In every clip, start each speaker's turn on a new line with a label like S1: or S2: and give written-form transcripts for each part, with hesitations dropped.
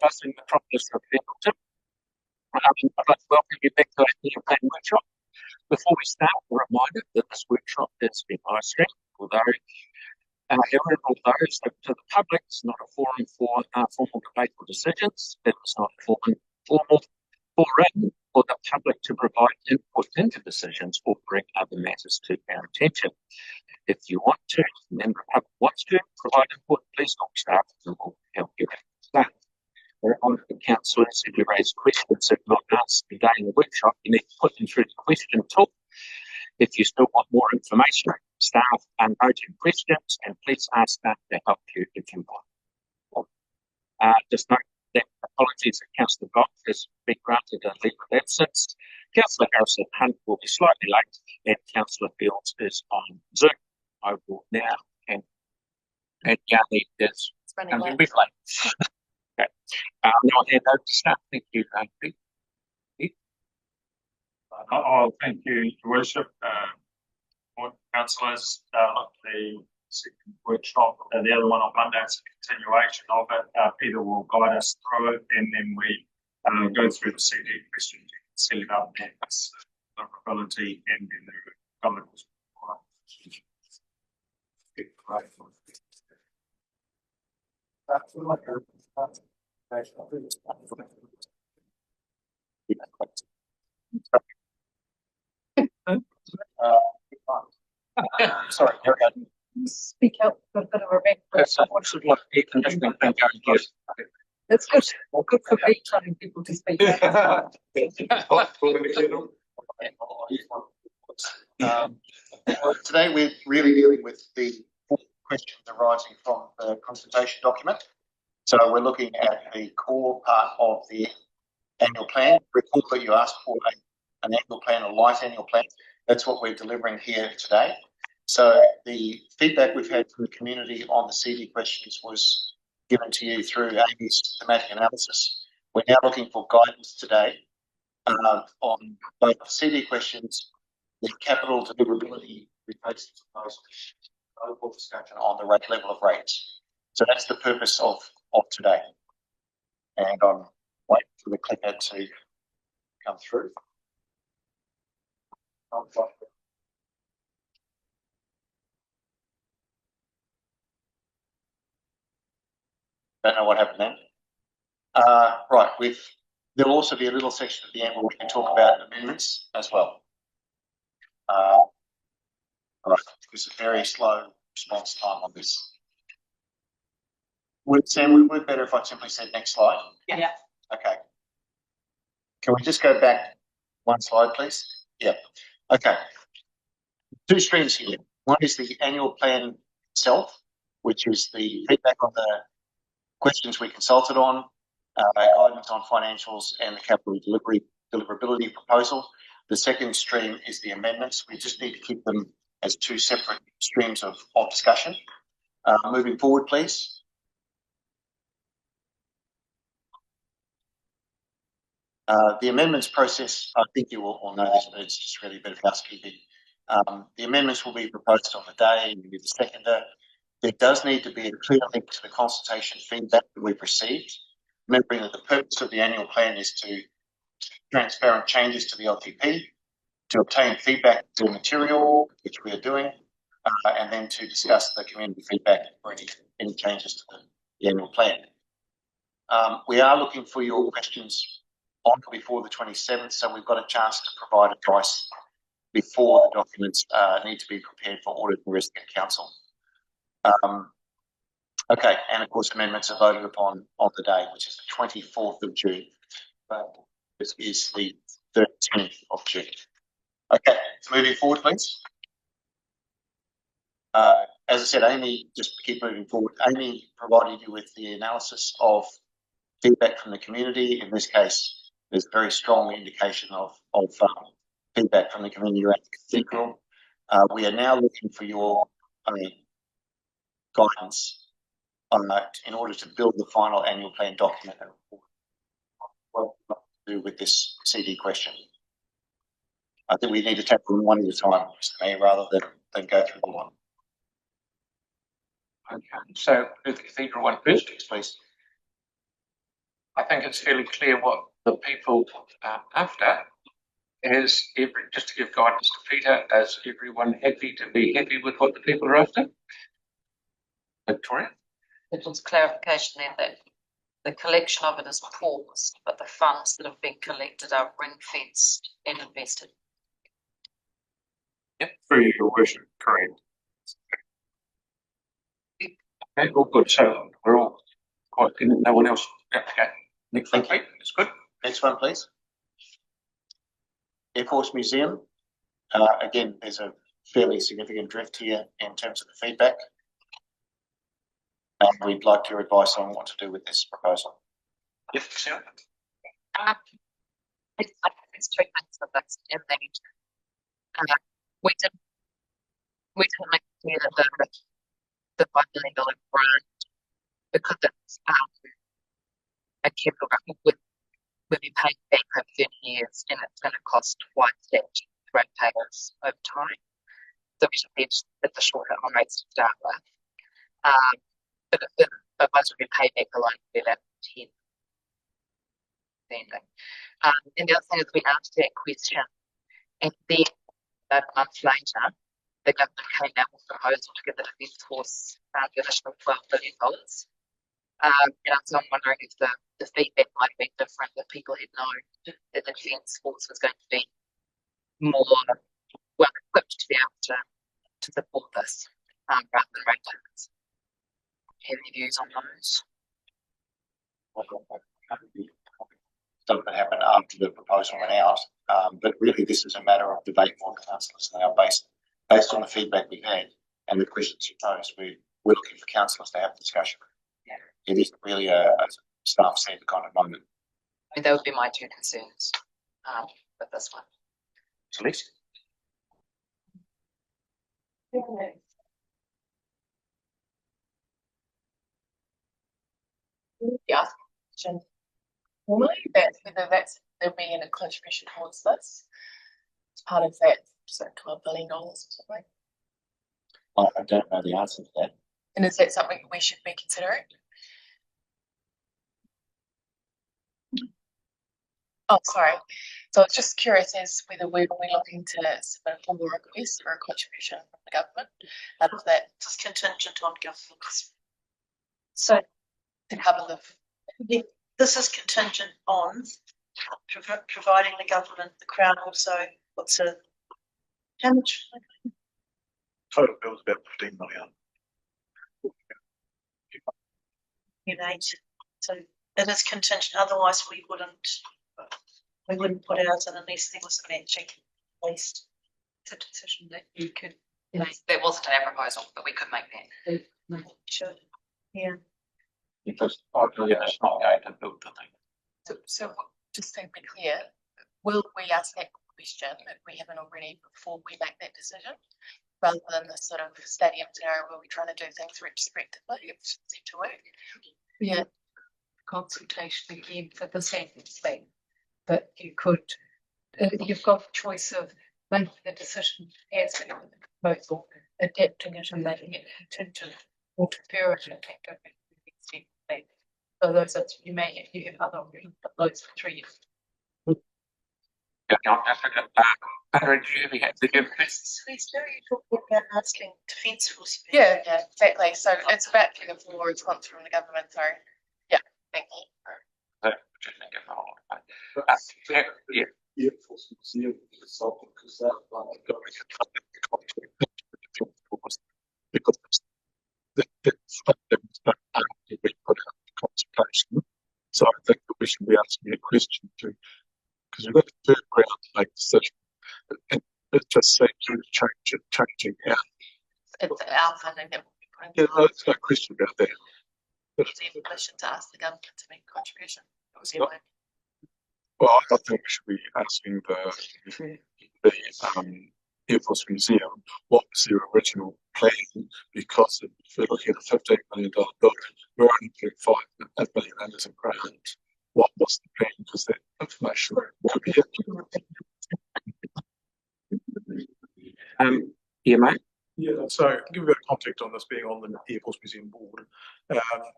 S1: bustling metropolis of Hamilton. I'd like to welcome you back to our campaign workshop. Before we start, a reminder that this workshop is being live streamed, although to the public, it's not a forum for formal debate or decisions. It's not a formal forum for the public to provide input into decisions or bring other matters to our attention. If you want to, the member of the public wants to provide input, please talk staff and we'll help you start. We're on to the councillors. If you raise questions that not asked today in the workshop, you need to put them through the question tool. If you still want more information, staff and voting questions, and please ask staff to help you if you want. Just note that apologies that Councillor Gott has been granted a leave of absence. Councillor Harrison Hunt will be slightly late, and Councillor Fields is on Zoom. I will now and Yanni is coming a bit late. Okay. Now I'll hand over to staff. Thank you, Pete.
S2: Thank you, Your Worship. Councillors, the second workshop, the other one on Monday is a continuation of it. Peter will guide us through it, and then we go through the CD questions. You can set it up next, deliverability, and then the government.
S1: Sorry,
S3: speak out for a bit of a background.
S1: what should like air conditioning thing going here?
S3: It's good. Good for me telling people to speak.
S4: Today we're really dealing with the questions arising from the consultation document. So we're looking at the core part of the annual plan. Recall that you asked for an annual plan, a light annual plan. That's what we're delivering here today. So the feedback we've had from the community on the CD questions was given to you through Amy's thematic analysis. We're now looking for guidance today on both the CD questions, the capital deliverability replacement proposal, overall discussion on the rate level of rates. So that's the purpose of today. And I'm waiting for the clicker to come through. Don't know what happened then. Right, there'll also be a little section at the end where we can talk about amendments as well. Right, there's a very slow response time on this. Sam, would it work better if I simply said next slide?
S3: Yeah.
S4: Okay. Can we just go back one slide, please? Yeah. Okay. Two streams here. One is the annual plan itself, which is the feedback on the questions we consulted on, guidance on financials, and the capital deliverability proposal. The second stream is the amendments. We just need to keep them as two separate streams of discussion. Moving forward, please. The amendments process, I think you all know this, but it's just really a bit of housekeeping. The amendments will be proposed on the day, and the seconder. There does need to be a clear link to the consultation feedback that we've received, remembering that the purpose of the annual plan is to transparent changes to the LTP, to obtain feedback to material, which we are doing, and then to discuss the community feedback for any changes to the annual plan. We are looking for your questions on or before the 27th, so we've got a chance to provide advice before the documents need to be prepared for audit and risk at council. Okay, and of course amendments are voted upon on the day, which is the 24th of June. But this is the 13th of June. Okay, moving forward, please. As I said, Amy, just keep moving forward. Amy provided you with the analysis of feedback from the community. In this case, there's a very strong indication of feedback from the community around the cathedral. We are now looking for your guidance on that in order to build the final annual plan document and what to do with this CD question. I think we need to tackle them one at a time, rather than go through the one.
S1: Okay, so do the cathedral one first, please. I think it's fairly clear what the people are after. Just to give guidance to Peter, is everyone happy to be happy with what the people are after? Victoria?
S3: It was clarification there that the collection of it is paused, but the funds that have been collected are ring-fenced and invested.
S1: Yep.
S2: Through your worship, correct.
S1: Okay, all good. So we're all quite, no one else. Okay. Next one, please. It's good.
S4: Next one, please. Air Force Museum. Again, there's a fairly significant drift here in terms of the feedback. And we'd like your advice on what to do with this proposal.
S1: Yes, Sarah.
S3: It's 3 months of this in the we didn't make clear that the $5 million grant, because it's a capital grant we'll be paying back over 30 years, and it's going to cost twice that ratepayers over time. So we should be at the shorter on rates to start with. But once we pay back the loan, we'll be about 10. And the other thing is we asked that question, and then a month later, the government came out with a proposal to give the Defence Force the additional $12 billion. And so I'm wondering if the feedback might have been different, that people had known that the Defence Force was going to be more well equipped to be able to support this rather than ratepayers. Have any views on those?
S4: Doesn't happen after the proposal went out, but really this is a matter of debate for councillors now, based on the feedback we've had and the questions you posed. We're looking for councillors to have a discussion.
S3: Yeah.
S4: It isn't really a staff-centred kind of moment.
S3: I mean, that would be my two concerns with this one.
S1: Celeste?
S5: Yeah. Normally, that's whether there'll be any contribution towards this. It's part of that, so $12 billion or something.
S4: I don't know the answer to that.
S5: And is that something we should be considering? Oh, sorry. So I was just curious as whether we're looking to submit a formal request for a contribution from the government out of that.
S6: Just contingent on government.
S5: So to cover
S6: This is contingent on providing the government, the Crown also, how much?
S2: Total bill is about 15 million.
S6: So it is contingent, otherwise we wouldn't put it out unless there was a matching at least. It's a decision that you could
S3: That wasn't in our proposal, but we could make that.
S6: sure. Yeah.
S1: Because $5 million is not going to build the thing.
S5: So just to be clear, will we ask that question if we haven't already before we make that decision, rather than the sort of stadium scenario where we're trying to do things retrospectively? It's to work.
S7: Yeah, consultation again for the sentence thing, but you could, you've got the choice of making the decision as the proposal, adapting it and making it contingent, or defer it and take it. So those are, you have other options, but those are 3 years.
S1: Yeah, Aaron, do you have to give this?
S6: Please do, you talk about asking Defence Force.
S5: Yeah, exactly. So it's about getting a full response from the government. So yeah, thank you.
S1: Yeah.
S2: Air Force Museum consultant, because that because we put out the consultation. So I think that we should be asking a question too, because we've got the third ground to make a decision. And it just seems to be changing out.
S5: It's our funding that will be put
S2: Yeah,
S5: into
S2: there's no question about that.
S5: the question to ask the government to make a contribution. That was anyway.
S2: Well, I think we should be asking the Air Force Museum what was their original plan, because if we're looking at a $15 million building, we're only getting $5 million in grant. What was the plan? Because that information could be it.
S1: Yeah, mate.
S8: Yeah, so give a bit of context on this being on the Air Force Museum board.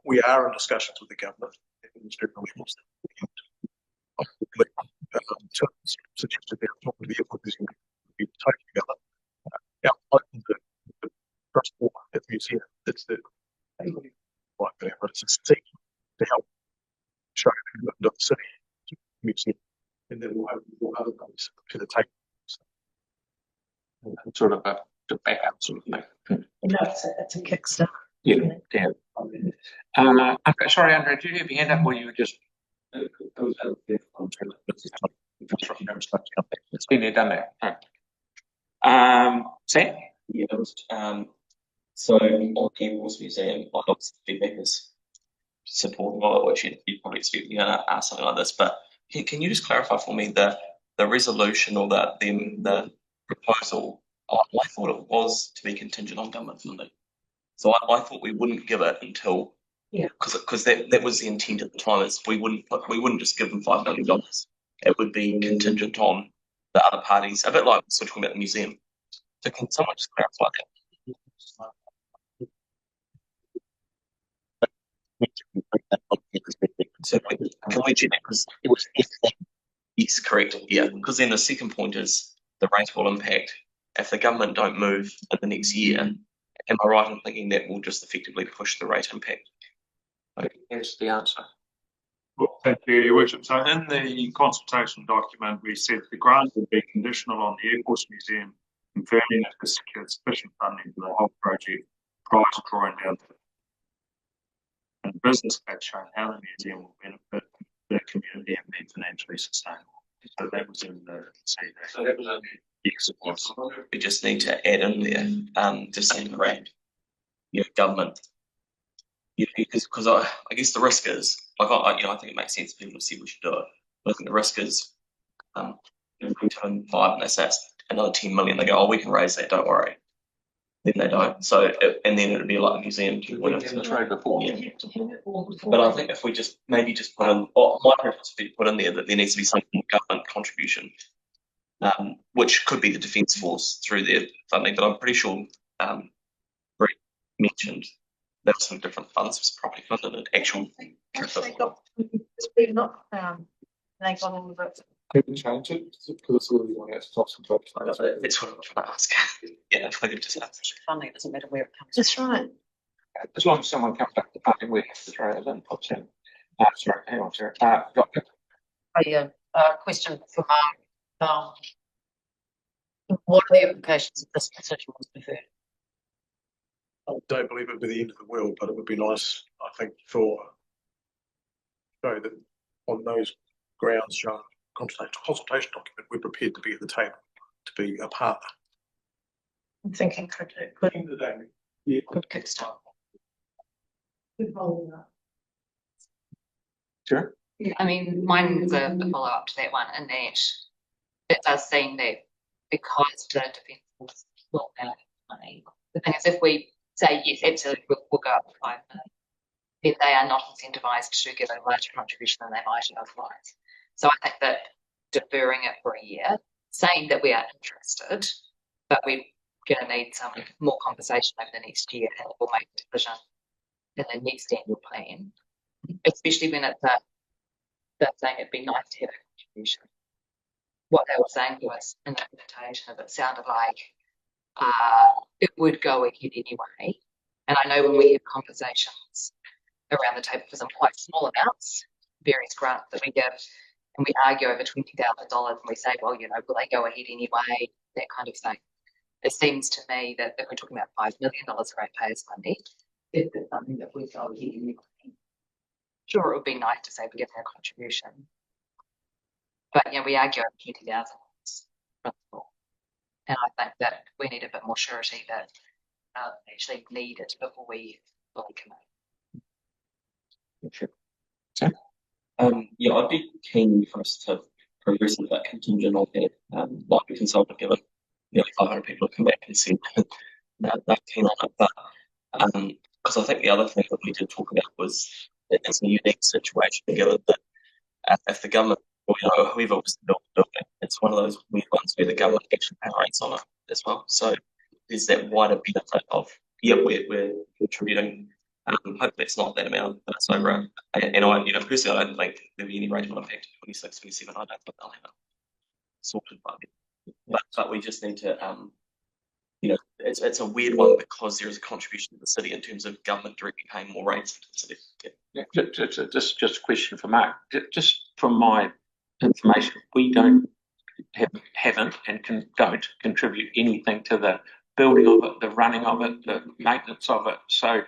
S8: we are in discussions with the government and the ministry of levels. Suggested they're talking to the airport museum to be taken together. Open the trust board at the museum. It's the right there, but it's a seat to help show the movement of the city to the museum, and then we'll have other things to the table.
S1: Sort of a backup sort of thing.
S6: No, it's a kickstart.
S1: Yeah. Okay, sorry, Andrew, did you have your hand up or you were just? It's been there, done that. Sam?
S9: Yeah, so on the Airports Museum, I obviously feedback is supportive of it, which you'd probably expect you're going to ask something like this. But can you just clarify for me the resolution or the proposal? I thought it was to be contingent on government funding. So I thought we wouldn't give it until because that was the intent at the time. Is we wouldn't just give them $5 million. It would be contingent on the other parties, a bit like we're talking about the museum. So can someone just clarify that? So can we check that? Because it was yes, correct. Yeah, because then the second point is the rate will impact. If the government don't move in the next year, am I right in thinking that will just effectively push the rate impact?
S1: Here's the answer.
S2: Well, thank you, Your Worship. So in the consultation document, we said the grant would be conditional on the Airports Museum confirming it has secured sufficient funding for the whole project prior to drawing down. And the business case showing how the museum will benefit the community and be financially sustainable. So that was in the CD.
S1: So that was in
S2: yes, it was.
S9: We just need to add in there, just saying grant, government. Because I guess the risk is I think it makes sense for people to see we should do it. But I think the risk is if we turn 5 and they say it's another 10 million, they go, oh, we can raise that, don't worry. Then they don't. So and then it'd be like a museum to win it. Before. Yeah. But I think if we just put in, my preference would be to put in there that there needs to be some government contribution, which could be the Defence Force through their funding. But I'm pretty sure Brett mentioned there were some different funds was probably funded an actual.
S6: They got all of it.
S8: Can we change it? Because it's really one out to top some top.
S9: That's what I'm trying to ask. Yeah, if I could just ask.
S6: Funding doesn't matter where it comes. That's right.
S1: As long as someone comes back to funding, we have to throw it in. Pops in. Sorry, hang on, Sarah.
S3: Question for Mark. What are the implications if this decision was deferred?
S8: I don't believe it would be the end of the world, but it would be nice, I think, for show that on those grounds, shown consultation document, we're prepared to be at the table, to be a partner.
S6: I'm thinking could kickstart.
S1: Sure.
S3: I mean, mine is a follow-up to that one, in that it does seem that because the Defence Force will now have money, the thing is, if we say yes, absolutely, we'll go up to 5 million, then they are not incentivised to give a larger contribution than they might otherwise. So I think that deferring it for a year, saying that we are interested, but we're going to need some more conversation over the next year, and we'll make a decision in the next annual plan, especially when it's they're saying it'd be nice to have a contribution. What they were saying to us in the presentation, it sounded like it would go ahead anyway. And I know when we have conversations around the table for some quite small amounts, various grants that we give, and we argue over $20,000, and we say, well, will they go ahead anyway? That kind of thing. It seems to me that if we're talking about $5 million ratepayers money, if it's something that we go ahead anyway, sure, it would be nice to say we give our contribution. But we argue over 20,000 principle. And I think that we need a bit more surety that actually need it before we fully commit.
S1: Sure.
S9: I'd be keen for us to progress with that contingent on that, like the consultant given 500 people come back and said they're keen on it. But because I think the other thing that we did talk about was that it's a unique situation given that if the government or whoever was to build the building, it's one of those weird ones where the government actually rates on it as well. So there's that wider benefit of we're contributing Hopefully it's not that amount, but it's over. And I, personally, I don't think there'll be any arrangement of fact 26, 27. I don't think they'll have it sorted by then. But we just need to, it's a weird one because there is a contribution to the city in terms of government directly paying more rates to the city.
S1: Yeah. Just a question for Mark. Just from my information, we don't haven't and don't contribute anything to the building of it, the running of it, the maintenance of it. So,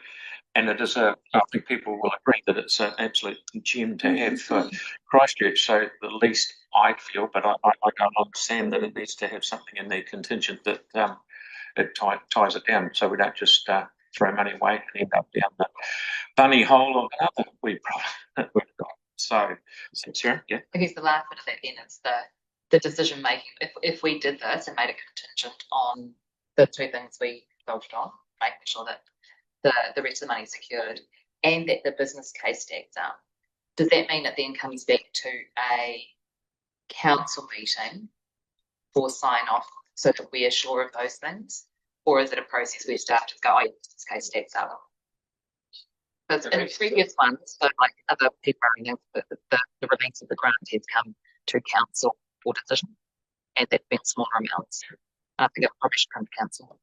S1: and it is I think people will agree that it's an absolute gem to have for Christchurch. So the least I feel, but I don't understand that it needs to have something in there contingent that it ties it down, so we don't just throw money away and end up down the bunny hole of another we've got. So Sarah, yeah.
S3: I guess the last bit of that then is the decision making. If we did this and made it contingent on the two things we voted on, making sure that the rest of the money is secured and that the business case stacks up, does that mean it then comes back to a council meeting for sign off so that we are sure of those things? Or is it a process where staff just go, oh, yeah, business case stacks up? Because in previous ones, so like other people are running, the release of the grant has come to council for decision, and that's been smaller amounts. I think it probably should come to council.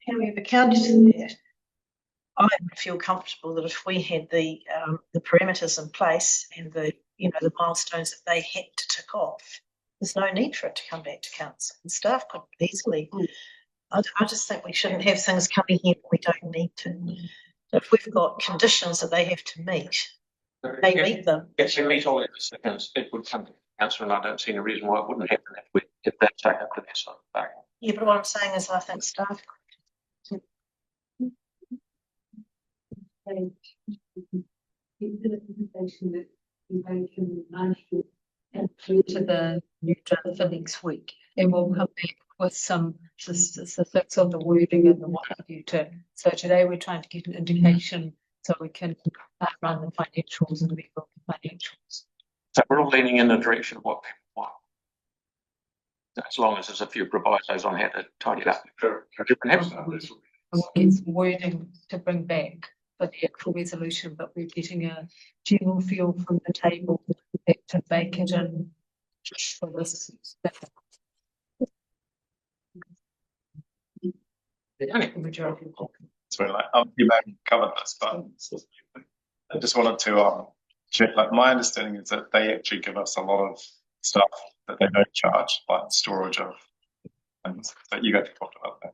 S6: However, counter to that, I would feel comfortable that if we had the parameters in place and the milestones that they had to tick off, there's no need for it to come back to council. And staff could easily. I just think we shouldn't have things coming here that we don't need to. If we've got conditions that they have to meet, they meet them.
S1: If they meet all the conditions, it would come to council, and I don't see any reason why it wouldn't happen if that taken up to their side.
S6: Yeah, but what I'm saying is I think staff
S7: to the new draft for next week, and we'll come back with some specifics on the wording and the what have you. So today we're trying to get an indication so we can run the financials and we build the financials.
S1: So we're all leaning in the direction of what people want, as long as there's a few provisos on how to tidy it up.
S7: We'll get some wording to bring back for the actual resolution, but we're getting a general feel from the table to bake it in for this.
S2: So you may have covered this, but I just wanted to check. Like, my understanding is that they actually give us a lot of stuff that they don't charge, like storage of things. But you got to talk about that.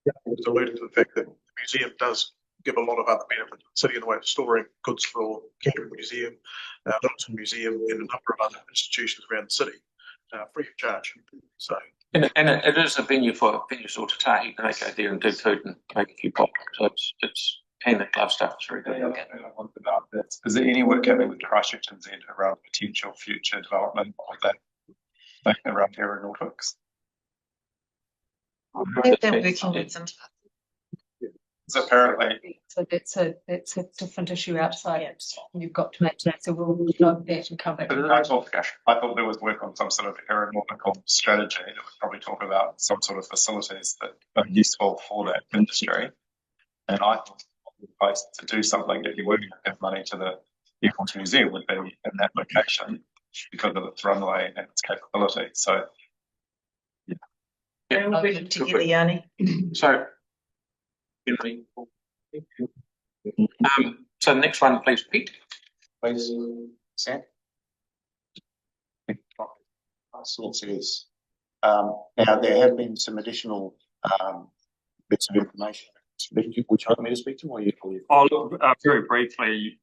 S8: Yeah, it was alluded to the fact that the museum does give a lot of other benefits to the city in the way of storing goods for Canterbury Museum, Littleton Museum, and a number of other institutions around the city, free of charge. So.
S1: And it is a venue for sort of tahi. They go there and do food and make a few pop. So it's hand and glove stuff. It's very good.
S2: I wanted about this. Is there any work happening with Christchurch and Z around potential future development of that thing around aeronautics?
S6: I think they're working with them.
S2: So apparently,
S7: so that's a different issue outside it. You've got to make that, so we'll note that and come back.
S2: I thought there was work on some sort of aeronautical strategy that would probably talk about some sort of facilities that are useful for that industry. And I thought the place to do something, if you were to have money to the Airport Museum, would be in that location because of its runway and its capability. So
S6: we're all working together, Yanni.
S1: So so the next one, please, Pete.
S4: Please, Sam. Yes, it is. Now, there have been some additional bits of information. Would you like me to speak to, or you?
S2: Very briefly,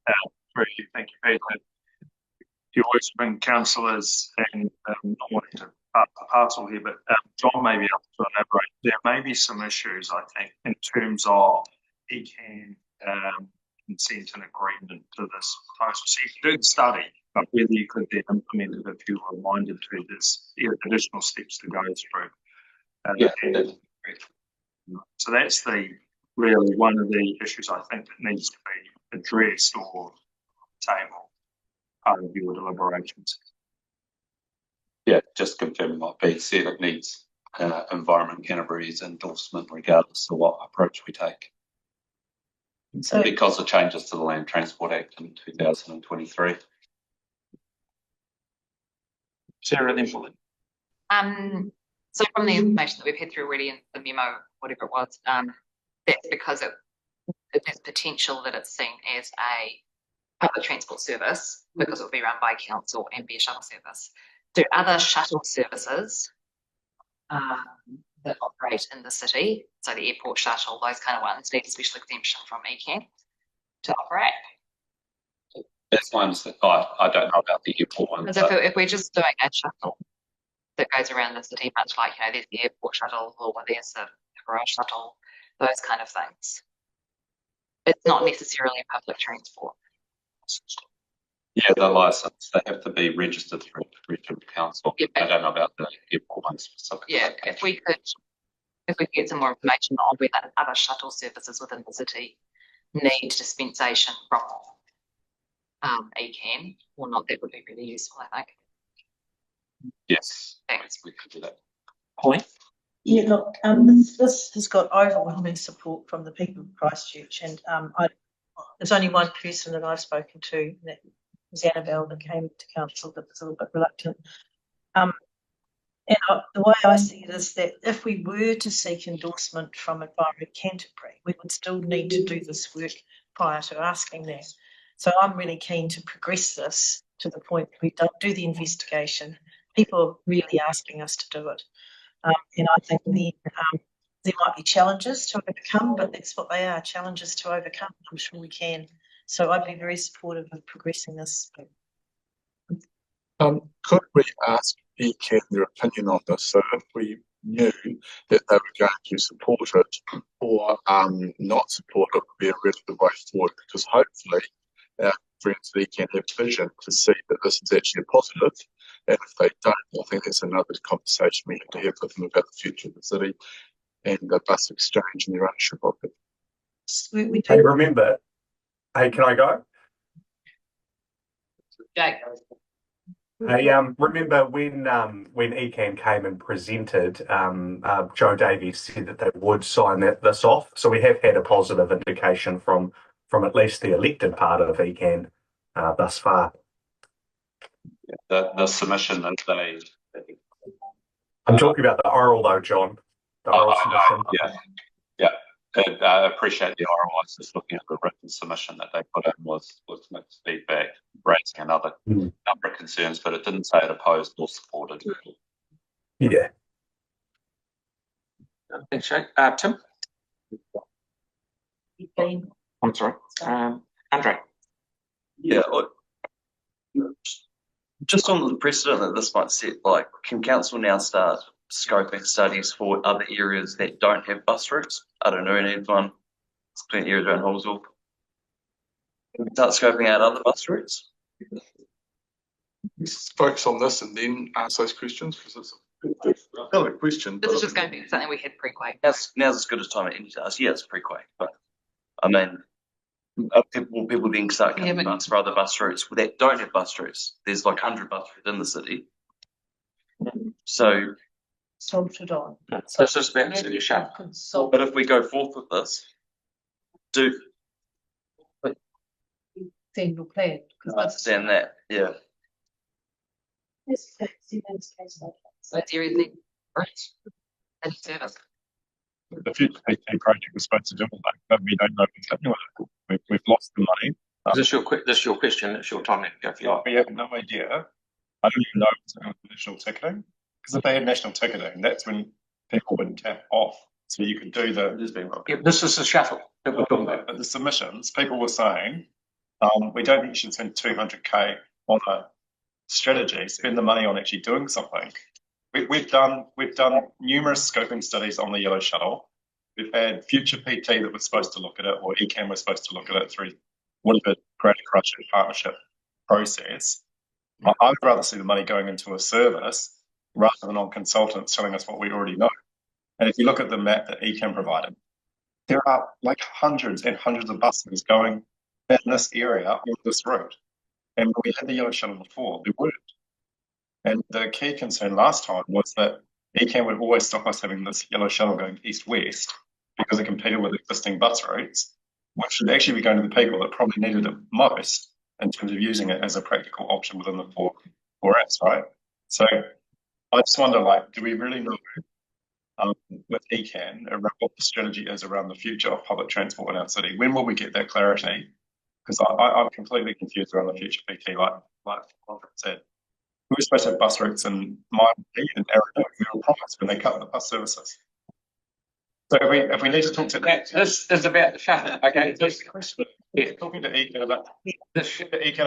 S2: thank you, Peter. Your work's been councillors and not wanting to part the parcel here, but John may be able to elaborate. There may be some issues, I think, in terms of he can consent an agreement to this proposal. So you can do the study, but whether you could then implement it if you were reminded to, there's additional steps to go through. So that's really one of the issues I think that needs to be addressed or table part of your deliberations.
S10: Yeah, just confirming what Pete said, it needs Environment Canterbury's endorsement regardless of what approach we take.
S6: So,
S10: Because of changes to the Land Transport Act in 2023.
S1: Sarah, then Pauline.
S3: So from the information that we've had through already in the memo, whatever it was, that's because there's potential that it's seen as a public transport service because it will be run by council and be a shuttle service. Do other shuttle services that operate in the city, so the airport shuttle, those kind of ones, need a special exemption from ECAN to operate?
S10: That's my understanding. I don't know about the airport one.
S3: Because if we're just doing a shuttle that goes around the city, much like, there's the airport shuttle or there's the garage shuttle, those kind of things, it's not necessarily public transport.
S10: Yeah, the license, they have to be registered through the council.
S3: Yeah,
S10: I don't know about the airport one specifically.
S3: Yeah, if we could get some more information on whether other shuttle services within the city need dispensation from ECAN or not, that would be really useful, I think.
S10: Yes,
S3: Thanks.
S10: we could do that.
S1: Pauline?
S6: yeah, look, this has got overwhelming support from the people of Christchurch, and there's only one person that I've spoken to, and that was Annabelle, that came to council, that was a little bit reluctant. The way I see it is that if we were to seek endorsement from Environment Canterbury, we would still need to do this work prior to asking that. So I'm really keen to progress this to the point that we don't do the investigation. People are really asking us to do it. And I think there might be challenges to overcome, but that's what they are, challenges to overcome. I'm sure we can. So I'd be very supportive of progressing this.
S8: Could we ask ECAN their opinion on this? So if we knew that they were going to support it or not support it, would be a really good way forward, because hopefully our friends at ECAN have vision to see that this is actually a positive. And if they don't, I think that's another conversation we have to have with them about the future of the city and the bus exchange and their ownership of it.
S6: We
S11: Hey, remember, hey, can I go?
S3: Jake.
S11: Hey, remember when ECAN came and presented, Joe Davies said that they would sign this off. So we have had a positive indication from at least the elected part of ECAN thus far.
S10: The submission that they.
S11: I'm talking about the oral though, John. The oral submission.
S10: Yeah. And I appreciate the oral. I was just looking at the written submission that they put in was mixed feedback, raising another number of concerns, but it didn't say it opposed or supported.
S11: Yeah.
S1: Thanks, Jake. Tim? I'm sorry. Andre?
S12: Yeah, just on the precedent that this might set, like, can council now start scoping studies for other areas that don't have bus routes? I don't know, any one. There's plenty of areas around Hallsville. Start scoping out other bus routes?
S8: Let's focus on this and then answer those questions, because it's a valid question.
S3: This is just going to be something we had pre-quake.
S12: Now's as good a time at any to ask. Yeah, it's pre-quake, but I mean, people then start coming bus for other bus routes that don't have bus routes. There's like 100 bus routes in the city. So
S6: sorted on.
S1: This is about city shuttle.
S12: But if we go forth with this,
S7: Single plan.
S12: I understand that, yeah.
S3: So it's everything, right? And service.
S2: The future PT project was supposed to do all that, but we don't know what's happening with it. We've lost the money.
S1: Is this your question? It's your time to go for you.
S2: We have no idea. I don't even know if it's national ticketing. Because if they had national ticketing, that's when people would tap off. So you could do
S1: this is the shuttle that we're talking about.
S2: But the submissions, people were saying, we don't think you should spend 200k on a strategy, spend the money on actually doing something. We've done numerous scoping studies on the yellow shuttle. We've had future PT that was supposed to look at it, or ECAN was supposed to look at it through whatever Greater Christchurch partnership process. I'd rather see the money going into a service rather than on consultants telling us what we already know. And if you look at the map that ECAN provided, there are like hundreds and hundreds of buses going in this area on this route.
S13: And when we had the yellow shuttle before, there weren't. And the key concern last time was that ECAN would always stop us having this yellow shuttle going east-west because it competed with existing bus routes, which should actually be going to the people that probably needed it most in terms of using it as a practical option within the four apps, right? So I just wonder, like, do we really know with ECAN around what the strategy is around the future of public transport in our city? When will we get that clarity? Because I'm completely confused around the future PT, like Andrew said. We were supposed to have bus routes in my and Arrowhead. We were promised when they cut the bus services. So if we need to talk to
S1: this is about the shuttle. Okay,
S13: talking to ECAN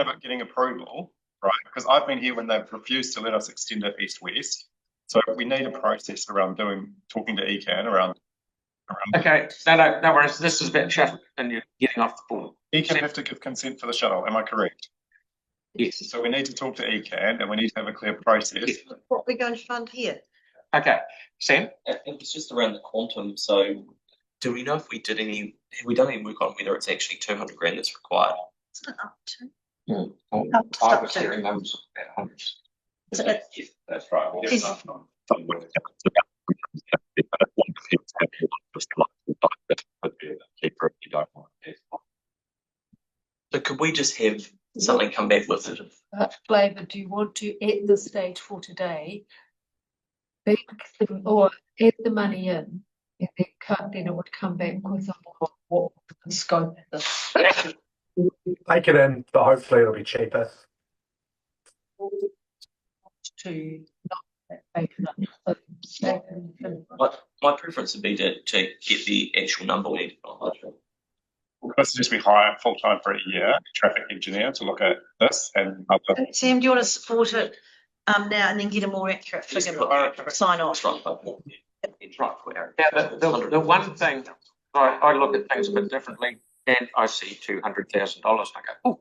S13: about getting approval, right? Because I've been here when they've refused to let us extend it east-west. So we need a process around talking to ECAN around.
S1: Okay, no worries. This is about shuttle, and you're getting off the board.
S13: ECAN have to give consent for the shuttle. Am I correct?
S1: Yes.
S13: So we need to talk to ECAN, and we need to have a clear process.
S1: Yes.
S6: What we're going to fund here.
S1: Okay, Sam.
S9: It was just around the quantum. So, do we know if we did any? Have we done any work on whether it's actually 200 grand that's required?
S6: It's not up to.
S1: I was hearing those about hundreds.
S6: So
S10: Yes, that's right.
S9: So could we just have something come back with it?
S7: Flavour, do you want to, at this stage for today, or add the money in, and then it would come back with what the scope is?
S11: Take it in, but hopefully it'll be cheaper.
S7: To not make it
S9: My preference would be to get the actual number we need.
S13: We'll just be hiring full-time for a year, traffic engineer to look at this and other.
S6: Sam, do you want to support it now and then get a more accurate figure? Sign off.
S9: It's right.
S1: Yeah, the one thing I look at things a bit differently, and I see $200,000 and I go, oh.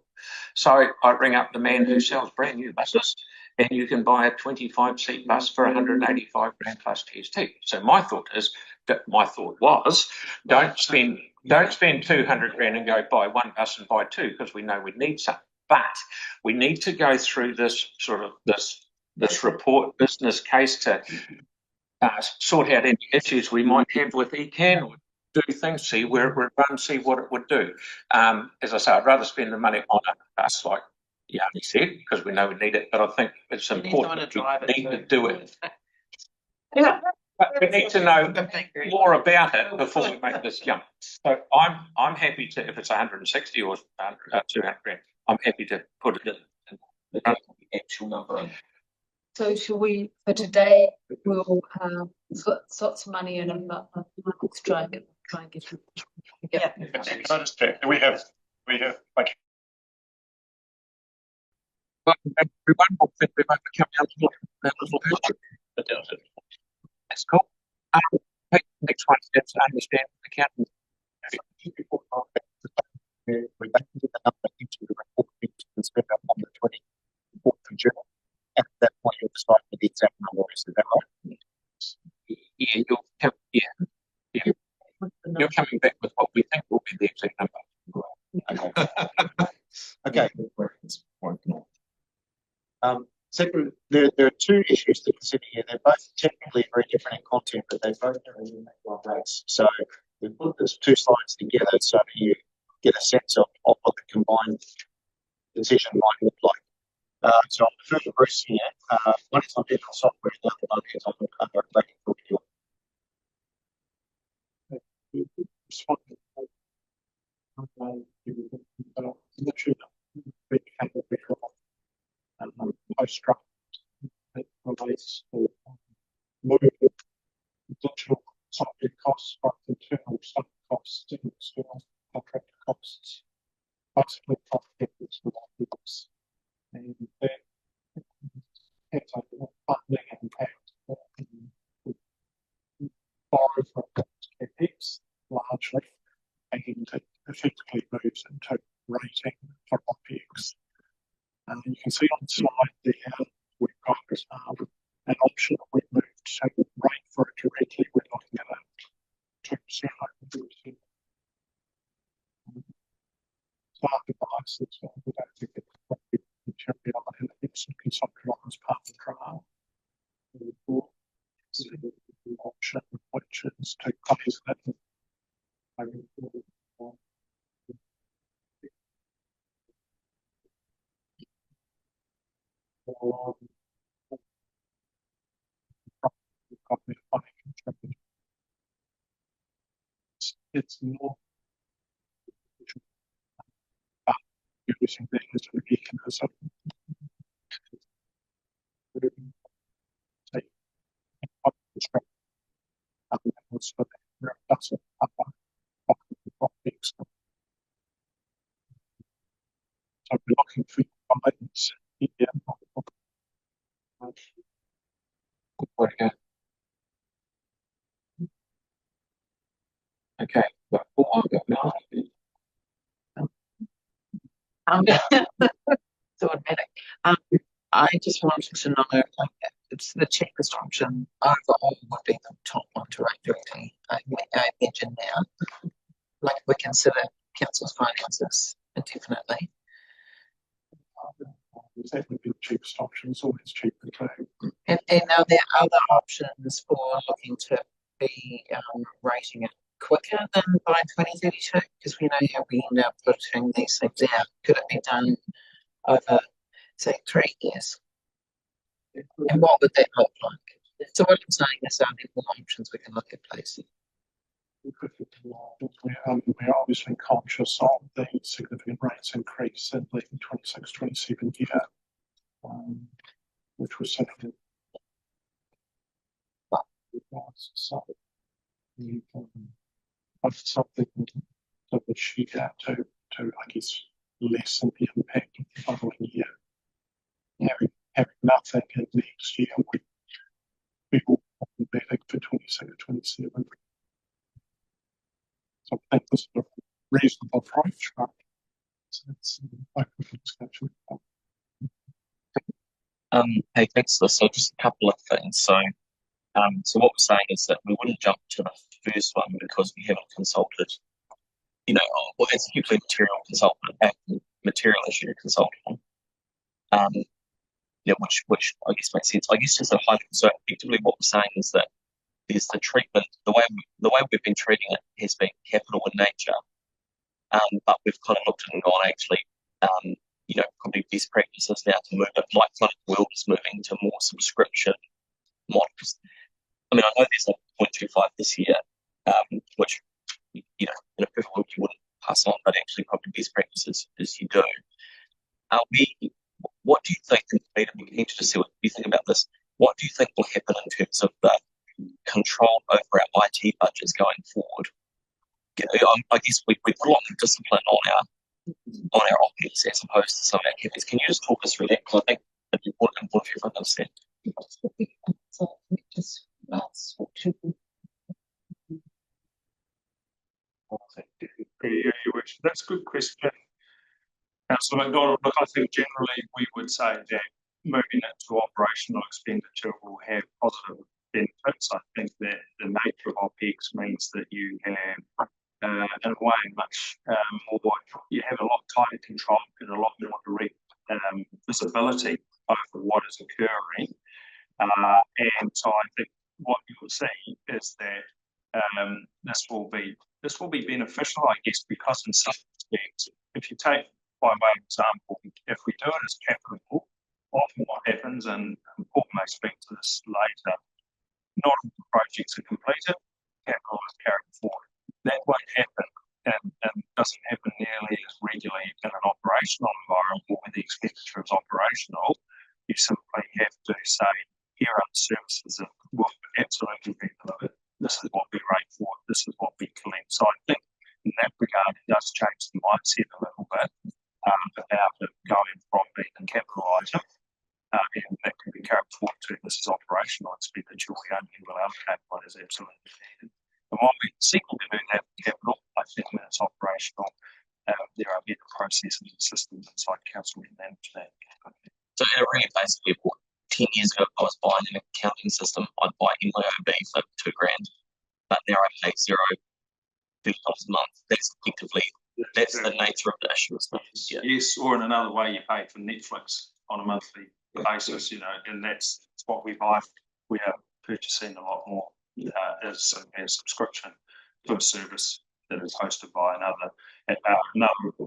S1: So I ring up the man who sells brand new buses, and you can buy a 25-seat bus for 185 grand plus GST. So my thought was, don't spend 200 grand and go buy one bus and buy two, because we know we need some. But we need to go through this sort of this report business case to sort out any issues we might have with ECAN, or do things, see where it would run, see what it would do. As I say, I'd rather spend the money on a bus, like Yanni said, because we know we need it, but I think it's important we need to do it. Yeah, but we need to know more about it before we make this jump. So I'm happy to, if it's 160 or 200 grand, I'm happy to put it in the actual number.
S7: So shall we, for today, we'll put some money in and let's try and get it.
S6: Yeah.
S13: Can I just check? Do we have like?
S1: Everyone will think we might become a little bit. That's cool. Next one is to understand the accountant.
S4: We're back to the number into the report and spend up on the 24th of June. At that point, you'll decide what the exact number is. Is that right?
S1: Yeah, you're coming back with what we think will be the exact number.
S4: Okay. Second, there are two issues to consider here. They're both technically very different in content, but they both are in one race. So we put these two slides together so you get a sense of what the combined decision might look like. So I'll refer to Bruce here. One is on digital software, the other one is on relating to your.
S8: Post-draft release or move digital software costs from internal staff costs to external contractor costs, basically profit for books, and that has a funding impact. Borrow from CapEx largely, and it effectively moves into rating for OPEX. You can see on the slide there, we've got an option that we've moved to rate for it directly. We're looking at a 2% over smart devices. We don't think it's it's consumption as part of the trial. Option, which is to close that. It's not using the history because of so we're looking for guidance here. Good work. Okay, but
S3: So automatic. I just wanted to know, like, it's the cheapest option overall would be the top one to rate directly. I imagine now, like, we consider council's finances indefinitely.
S8: That would be the cheapest option. It's always cheaper too.
S3: And are there other options for looking to be rating it quicker than by 2032? Because we know how we end up putting these things out. Could it be done over, say, 3 years? And what would that look like? So what I'm saying is, are there more options we can look at, please?
S8: We're obviously conscious of the significant rates increase in the 26-27 year, which was something that would sheet out to, I guess, lessen the impact of the following year. Having nothing in next year would be better for 26-27. So I think this is a reasonable approach, right? So it's open for discussion.
S9: Hey, thanks, Liz. So just a couple of things. So what we're saying is that we wouldn't jump to the first one because we haven't consulted, well, it's usually material issue consultant, which I guess makes sense. I guess just a high. So effectively, what we're saying is that there's the treatment, the way we've been treating it has been capital in nature, but we've kind of looked at it and gone, actually, probably best practices now to move it, like the world is moving to more subscription models. I mean, I know there's a 0.25 this year, which, in a perfect world you wouldn't pass on, but actually probably best practices is you do. What do you think, Peter, we need to see what you think about this. What do you think will happen in terms of the control over our IT budgets going forward? I guess we put a lot of discipline on our OpEx as opposed to some of our CapEx. Can you just talk us through that? Because I think it's important for everyone to understand.
S2: That's a good question. Councillor McDonald, look, I think generally we would say that moving it to operational expenditure will have positive benefits. I think that the nature of OpEx means that you have, in a way, much more, you have a lot tighter control and a lot more direct visibility over what is occurring. And so I think what you will see is that this will be beneficial, I guess, because in some respects, if you take, by way of example, if we do it as capital, often what happens, and Paul may speak to this later, not all the projects are completed, capital is carried forward. That won't happen and doesn't happen nearly as regularly in an operational environment where the expenditure is operational. You simply have to say, here are the services that will absolutely be delivered. This is what we rate for. This is what we collect. So I think in that regard, it does change the mindset a little bit about it going from being a capital item, and that can be carried forward to this is operational expenditure. We only will allocate what is absolutely needed. And while we seek to do that capital, I think when it's operational, there are better processes and systems inside council to manage that.
S9: So really basically, 10 years ago, I was buying an accounting system. I'd buy MYOB for $2,000, but now I pay $30 a month. That's effectively, that's the nature of the issue.
S2: Yes, or in another way, you pay for Netflix on a monthly basis, you know, and that's what we buy. We are purchasing a lot more as a subscription to a service that is hosted by another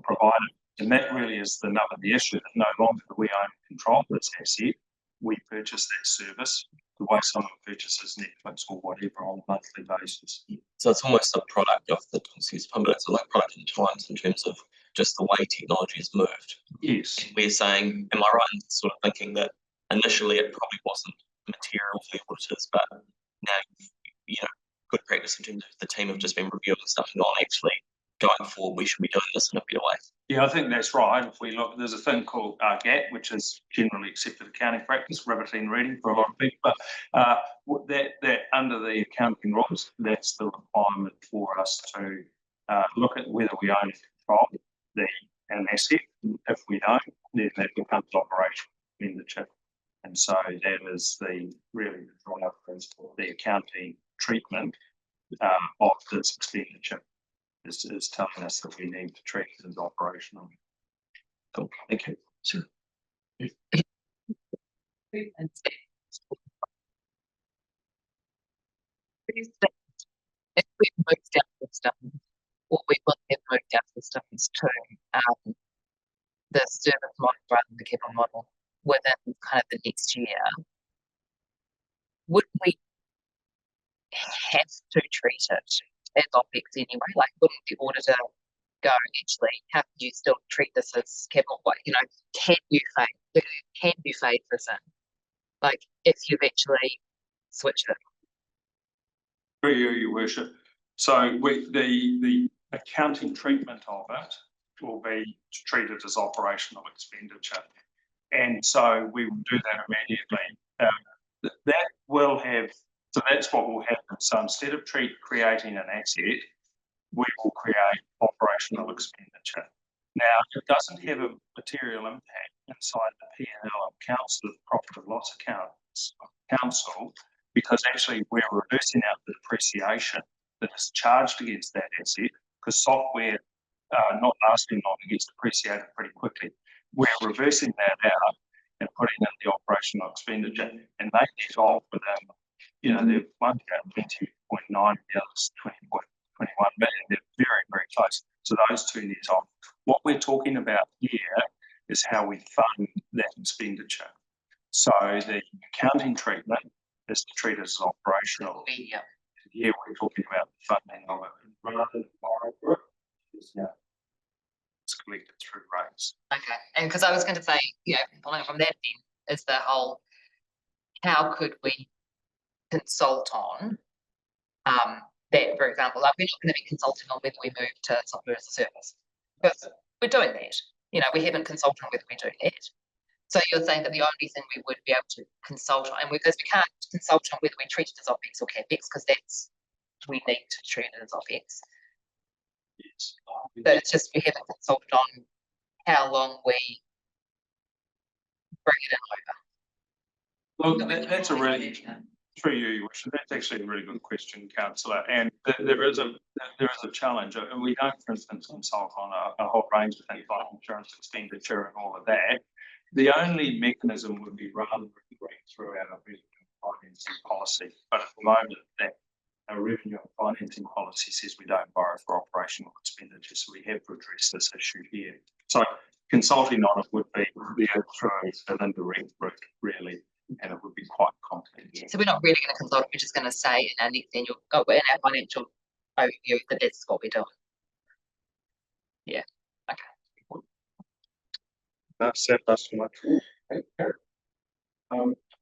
S2: provider. And that really is the nub of the issue, that no longer do we own and control this asset. We purchase that service the way someone purchases Netflix or whatever on a monthly basis.
S9: So it's almost a product of the, excuse me, but it's like product in times in terms of just the way technology has moved.
S2: Yes.
S9: And we're saying, am I right in sort of thinking that initially it probably wasn't material for the auditors, but now, you know, good practice in terms of the team have just been reviewing stuff and gone, actually, going forward, we should be doing this in a better way.
S2: Yeah, I think that's right. If we look, there's a thing called GAT, which is generally accepted accounting practice, riveting reading for a lot of people. But that under the accounting rules, that's the requirement for us to look at whether we own and control an asset. If we don't, then that becomes operational expenditure. And so that is really the driver for the accounting treatment of this expenditure. Is telling us that we need to treat it as operational.
S9: Cool. Thank you. Sure.
S3: If we move down systems, what we will have moved down systems to the service model rather than the capital model within kind of the next year, would we have to treat it as OPEX anyway? Like, wouldn't the auditor go, actually, how can you still treat this as capital? You know, can you phase this in? Like, if you've actually switched it.
S2: For you, Your Worship. So the accounting treatment of it will be treated as operational expenditure. And so we will do that immediately. That will have, so that's what will happen. So instead of creating an asset, we will create operational expenditure. Now, it doesn't have a material impact inside the P&L of council, profit and loss accounts of council, because actually we're reversing out the depreciation that is charged against that asset, because software not lasting long gets depreciated pretty quickly. We're reversing that out and putting in the operational expenditure, and they get off within, you know, they're one account 20.9, the other's 20.21 million. They're very, very close. So those two net off. What we're talking about here is how we fund that expenditure. So the accounting treatment is to treat it as operational.
S3: Yeah.
S2: Here we're talking about the funding of it rather than borrow for it. Yeah. It's collected through rates.
S3: Okay. And because I was going to say, you know, following from that then is the whole, how could we consult on that, for example, like we're not going to be consulting on whether we move to software as a service, because we're doing that. You know, we haven't consulted on whether we do that. So you're saying that the only thing we would be able to consult on, and because we can't consult on whether we treat it as OPEX or CAPEX, because that's, we need to treat it as OPEX.
S2: Yes.
S3: But it's just we haven't consulted on how long we bring it in over.
S2: Well, that's a really, through you, Your Worship, that's actually a really good question, Councillor. And there is a challenge. And we don't, for instance, consult on a whole range of things like insurance expenditure and all of that. The only mechanism would be rather through our revenue financing policy. But at the moment, that our revenue and financing policy says we don't borrow for operational expenditure. So we have to address this issue here. So consulting on it would be through an indirect route, really. And it would be quite complicated.
S3: So we're not really going to consult, we're just going to say in our next annual, in our financial overview that that's what we're doing. Yeah, okay.
S13: That's it, that's much.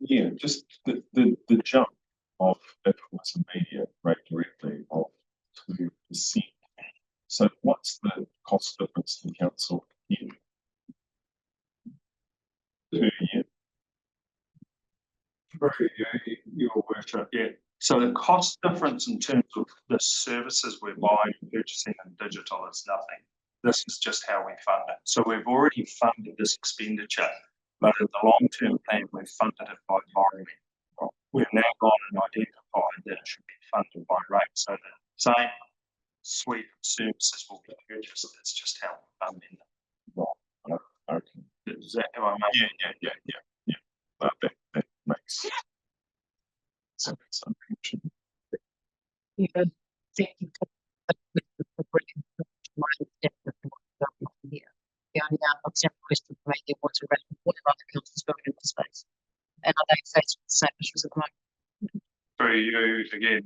S13: Yeah, just the jump of influence and media rate directly of 2%. So what's the cost difference to the council here? Per year?
S2: Your Worship, yeah. So the cost difference in terms of the services we're buying, purchasing and digital is nothing. This is just how we fund it. So we've already funded this expenditure, but in the long-term plan, we've funded it by borrowing. We've now gone and identified that it should be funded by rate. So the same suite of services will be purchased. It's just how we fund it.
S13: Right. Okay.
S2: Is that how I make?
S8: Yeah. That makes sense.
S6: Yeah. The only other question for me was around what are other councils building in the space, and are they faced with the same issues at the moment?
S2: Through you again,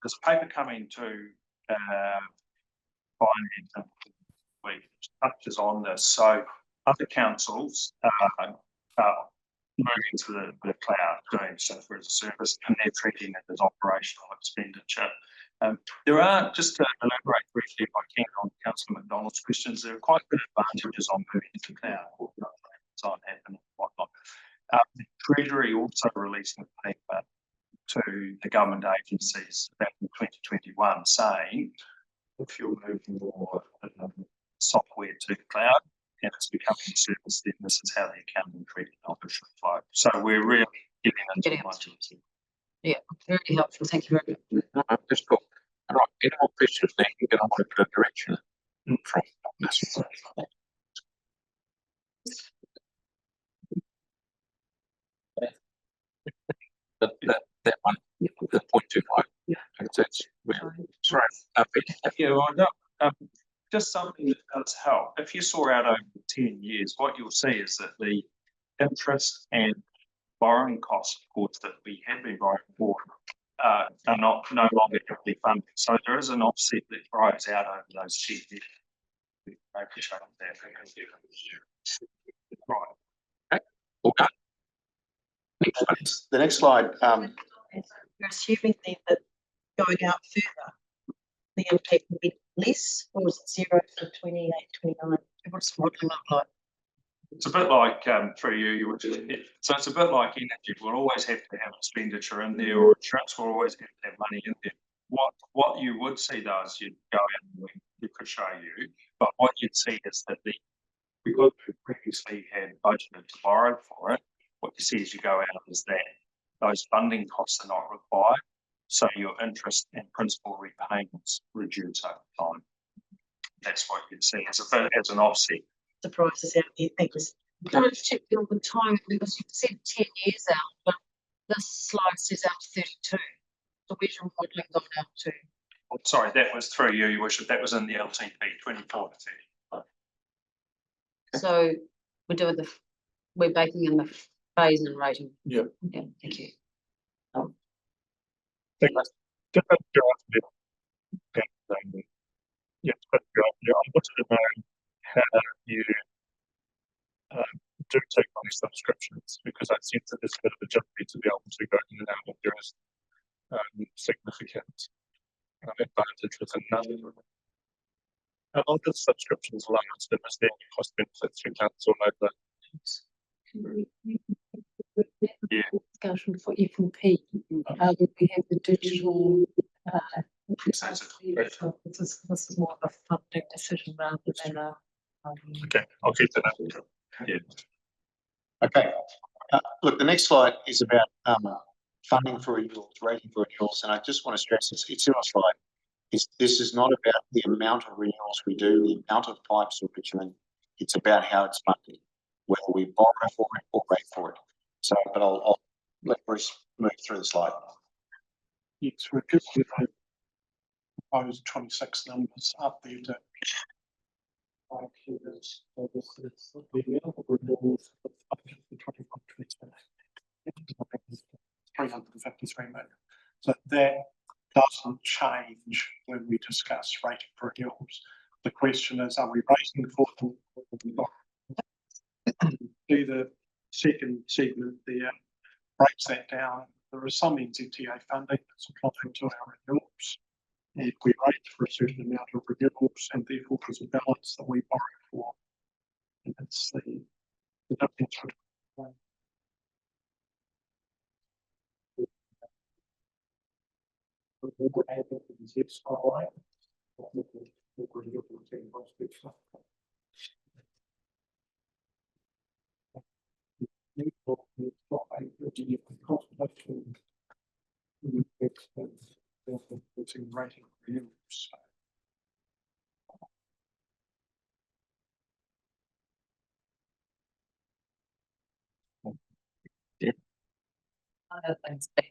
S2: there's a paper coming to finance which touches on this. So other councils are moving to the cloud, doing software as a service, and they're treating it as operational expenditure. There are, just to elaborate briefly, if I can, on Councillor McDonald's questions, there are quite good advantages on moving to cloud, on happen and whatnot. The Treasury also released a paper to the government agencies back in 2021 saying if you're moving more software to the cloud and it's becoming a service, then this is how the accounting treatment of it should flow. So we're really getting into much of it.
S6: Yeah, very helpful. Thank you very much.
S1: That's cool. All right, any more questions? Then you can get on with the direction from this. That one, the 0.25. That's sorry.
S2: Just something that does help. If you saw out over 10 years, what you'll see is that the interest and borrowing costs, of course, that we have been borrowing for are no longer heavily funded. So there is an offset that drives out over those 10 years. I appreciate that. Right.
S1: Okay. Okay.
S4: The next slide.
S6: You're assuming then that going out further, the impact will be less, or is it 0 for 28, 29? What's the modelling look like?
S2: It's a bit like through you, so it's a bit like energy. We'll always have to have expenditure in there, or insurance will always have to have money in there. What you would see though is you'd go out and we could show you, but what you'd see is that because we previously had budgeted to borrow for it, what you see as you go out is that those funding costs are not required. So your interest and principal repayments reduce over time. That's what you'd see as an offset.
S6: Surprises out there. Thank you. Can I just check all the time, because you've said 10 years out, but this slide says out to 32. So where's your modelling gone out to?
S2: Oh, sorry, that was through you, Your Worship. That was in the LTP 24 to 35.
S6: So we're baking in the phase and rating.
S8: Yeah.
S6: Yeah. Thank you.
S8: I wanted to know how you do take on these subscriptions, because I sense that there's a bit of agility to be able to go in and out if there is significant advantage within none. How long does subscriptions last, and is there any cost benefits for council over?
S7: Yeah. Discussion for FMP. We have the digital. This is more of a funding decision rather than a.
S8: Okay, I'll keep that.
S2: Yeah.
S4: Okay. Look, the next slide is about funding for renewals, rating for renewals, and I just want to stress it's in our slide. This is not about the amount of renewals we do, the amount of pipes or bitumen. It's about how it's funded, whether we borrow for it or rate for it. So, but I'll let Bruce move through the slide.
S14: Yes, we're good with the proposed 26 numbers up there to 5 years. So this is the amount of renewals for 353 million. So that doesn't change when we discuss rating for renewals. The question is, are we rating for them? Do the second segment there breaks that down. There is some NZTA funding that's applied to our renewals. And we rate for a certain amount of renewals, and therefore there's a balance that we borrow for. And that's the difference between. Rating renewals.
S3: other things that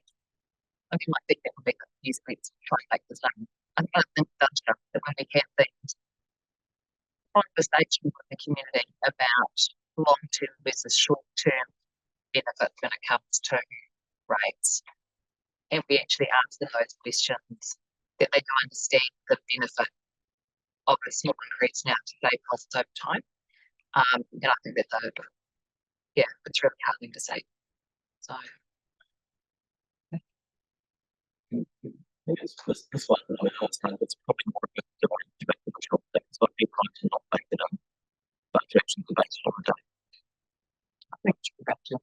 S3: I mean, I think that would be useful to try and make the same. I think that's that when we have things conversation with the community about long-term versus short-term benefits when it comes to rates, and we actually ask them those questions, that they do understand the benefit of a small increase now to save costs over time. And I think that it's really hard thing to say. So
S9: this one, I mean, it's probably more of a debate control thing. It's not being trying to not make it up, but to actually debate it on the day. I think it's about to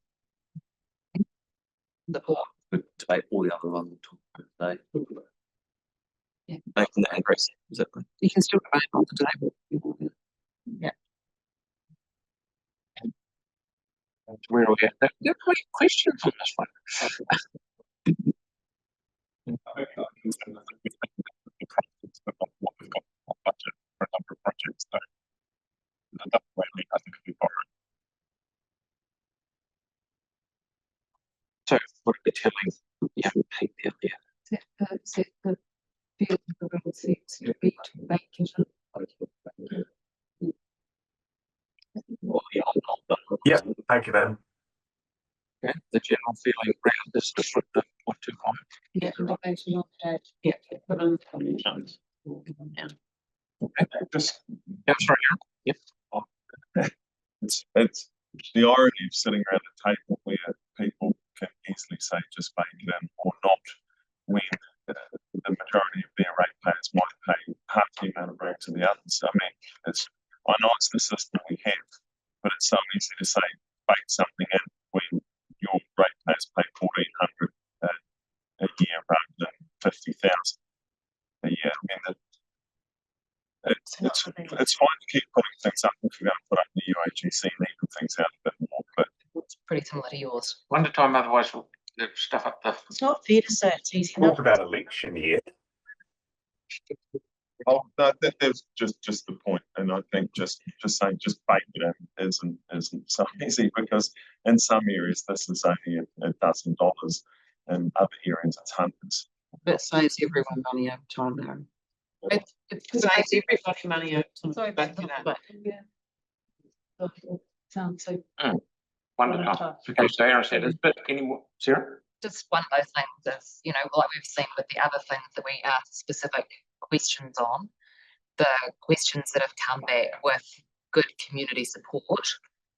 S9: the whole debate all the other ones talk about today. Yeah, making that increase. Exactly. You can still debate on the table. Yeah.
S1: Where are we at? There are questions on this one.
S8: What we've got on budget for a number of projects, so that's why I think it'd be fine.
S1: So what are we telling young people there?
S7: The field of the seats to be to make it.
S1: Well, yeah,
S11: Yeah, thank you, Ben.
S1: okay. The general feeling around this to put the 0.25.
S7: Yeah, debate on that.
S3: yeah,
S7: Put on
S3: yeah.
S1: Okay.
S13: Just,
S1: Yeah, sorry. Yep.
S13: it's the irony of sitting around a table where people can easily say just make it in or not, when the majority of their ratepayers might pay half the amount of rate to the others. I mean, I know it's the system we have, but it's so easy to say bake something in when your ratepayers pay $1,400 a year rather than 50,000 a year. I mean, it's fine to keep putting things up if you're going to put up the UAGC and even things out a bit more, but
S3: It's pretty similar to yours.
S1: One at a time, otherwise we'll stuff up the.
S6: It's not fair to say it's easy.
S11: Talk about election year.
S13: oh, no, there's just the point, and I think just saying just bake it in isn't so easy, because in some areas this is only $1,000, and other areas it's hundreds.
S15: That saves everyone money over time though.
S7: It
S15: saves everybody money over time.
S7: Sorry,
S15: Back it up.
S7: yeah. Sounds so.
S1: One at a time. Okay, so Aaron said, but any more, Sarah?
S3: Just one of those things is, like we've seen with the other things that we ask specific questions on, the questions that have come back with good community support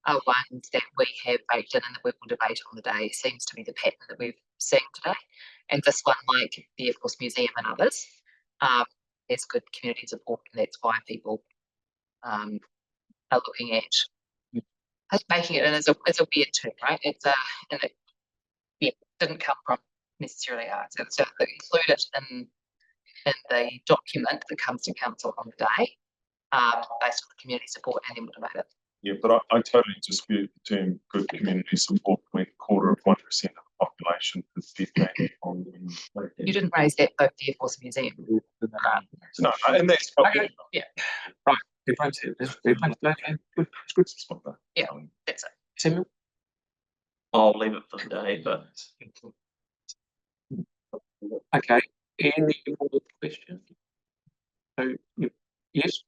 S3: are ones that we have baked in and that we will debate on the day. Seems to be the pattern that we've seen today. And this one, like the Air Force Museum and others, has good community support, and that's why people are looking at making it in as a weird term, right? It's didn't come from necessarily ours. So include it in the document that comes to council on the day, based on community support, and then we'll debate it.
S13: Yeah, but I totally dispute the term good community support when 1/4 of 1% of the population is feedback on.
S3: You didn't raise that though, the Air Force Museum.
S13: No, and that's
S1: Okay. Yeah. Right. Everyone's here. Everyone's okay. Good. It's good to spot that.
S3: Yeah, that's it.
S1: Samuel?
S9: I'll leave it for the day, but
S1: Okay. Any more questions? So, yes.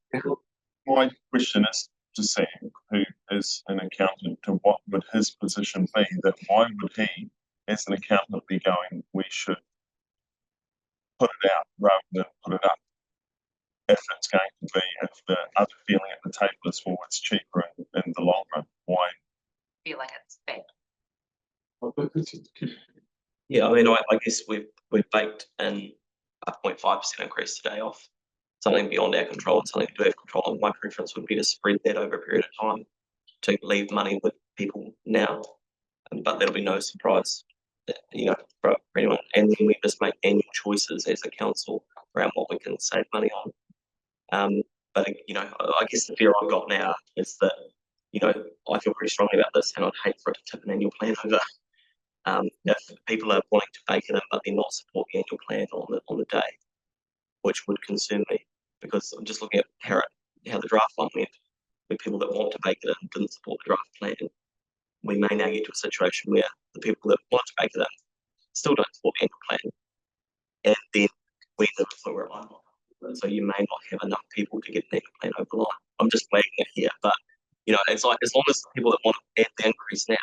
S13: my question is to Sam, who is an accountant, to what would his position be? That why would he, as an accountant, be going, we should put it out rather than put it up? If it's going to be, if the other feeling at the table is, well, it's cheaper in the long run, why?
S3: Feeling it's bad.
S9: yeah, I mean, I guess we've baked in a 0.5% increase today off something beyond our control and something we do have control on. My preference would be to spread that over a period of time to leave money with people now, but that'll be no surprise, for anyone. And then we just make annual choices as a council around what we can save money on. But I guess the fear I've got now is that I feel pretty strongly about this, and I'd hate for it to tip an annual plan over. If people are wanting to bake it in, but they're not supporting the annual plan on the day, which would concern me, because I'm just looking at how the draft one went, where people that want to bake it in didn't support the draft plan. We may now get to a situation where the people that want to bake it in still don't support the annual plan, and then we live for where I'm not. So you may not have enough people to get an annual plan over the line. I'm just flagging it here, but you know, it's like as long as the people that want to add the increase now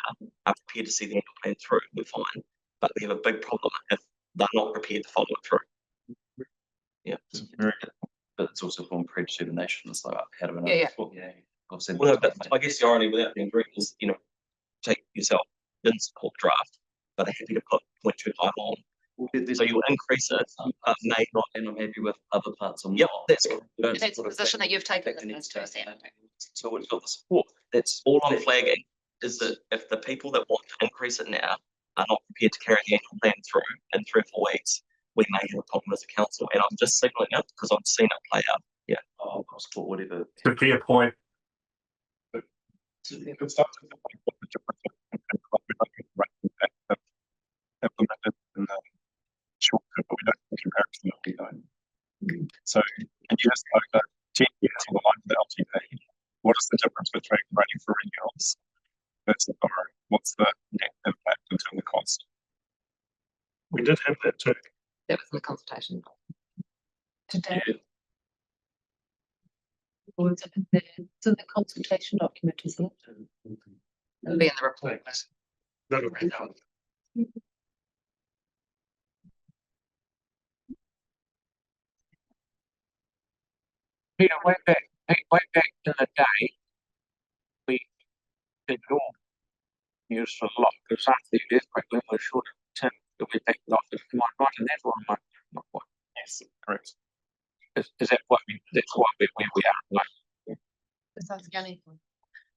S9: are prepared to see the annual plan through, we're fine. But we have a big problem if they're not prepared to follow it through. Yeah,
S10: it's very good. But it's also from pre-determination, so how do we know?
S3: Yeah.
S10: I've seen
S9: well, no, but I guess the irony without being direct is, you know, take yourself, didn't support draft, but they're happy to put 0.25 on. So you'll increase it, may not.
S12: And I'm happy with other parts on.
S9: Yep, that's
S3: That's the position that you've taken.
S9: So we've got the support. That's all I'm flagging is that if the people that want to increase it now are not prepared to carry the annual plan through in 3 or 4 weeks, we may have a problem as a council. And I'm just signalling it because I've seen it play out. Yeah.
S10: I'll support whatever.
S11: It's a fair point.
S8: It's not what the difference implemented in the short term, but we don't in comparison to the long. So, and you just over 10 years on the line of the LTP, what is the difference between waiting for renewals versus borrowing? What's the net impact in terms of cost?
S14: We did have that too.
S3: That was in the consultation.
S7: Today.
S8: Yeah.
S7: Or it's in the consultation document, isn't it?
S3: It'll be in the report.
S14: That'll be done.
S1: Peter, way back in the day, we did all use a lot because after the earthquake, when we were short of tin, we backed off. Am I right in that or am I not quite?
S8: Yes, correct.
S1: Is that what that's why we're where we are? Like,
S5: That sounds gunny.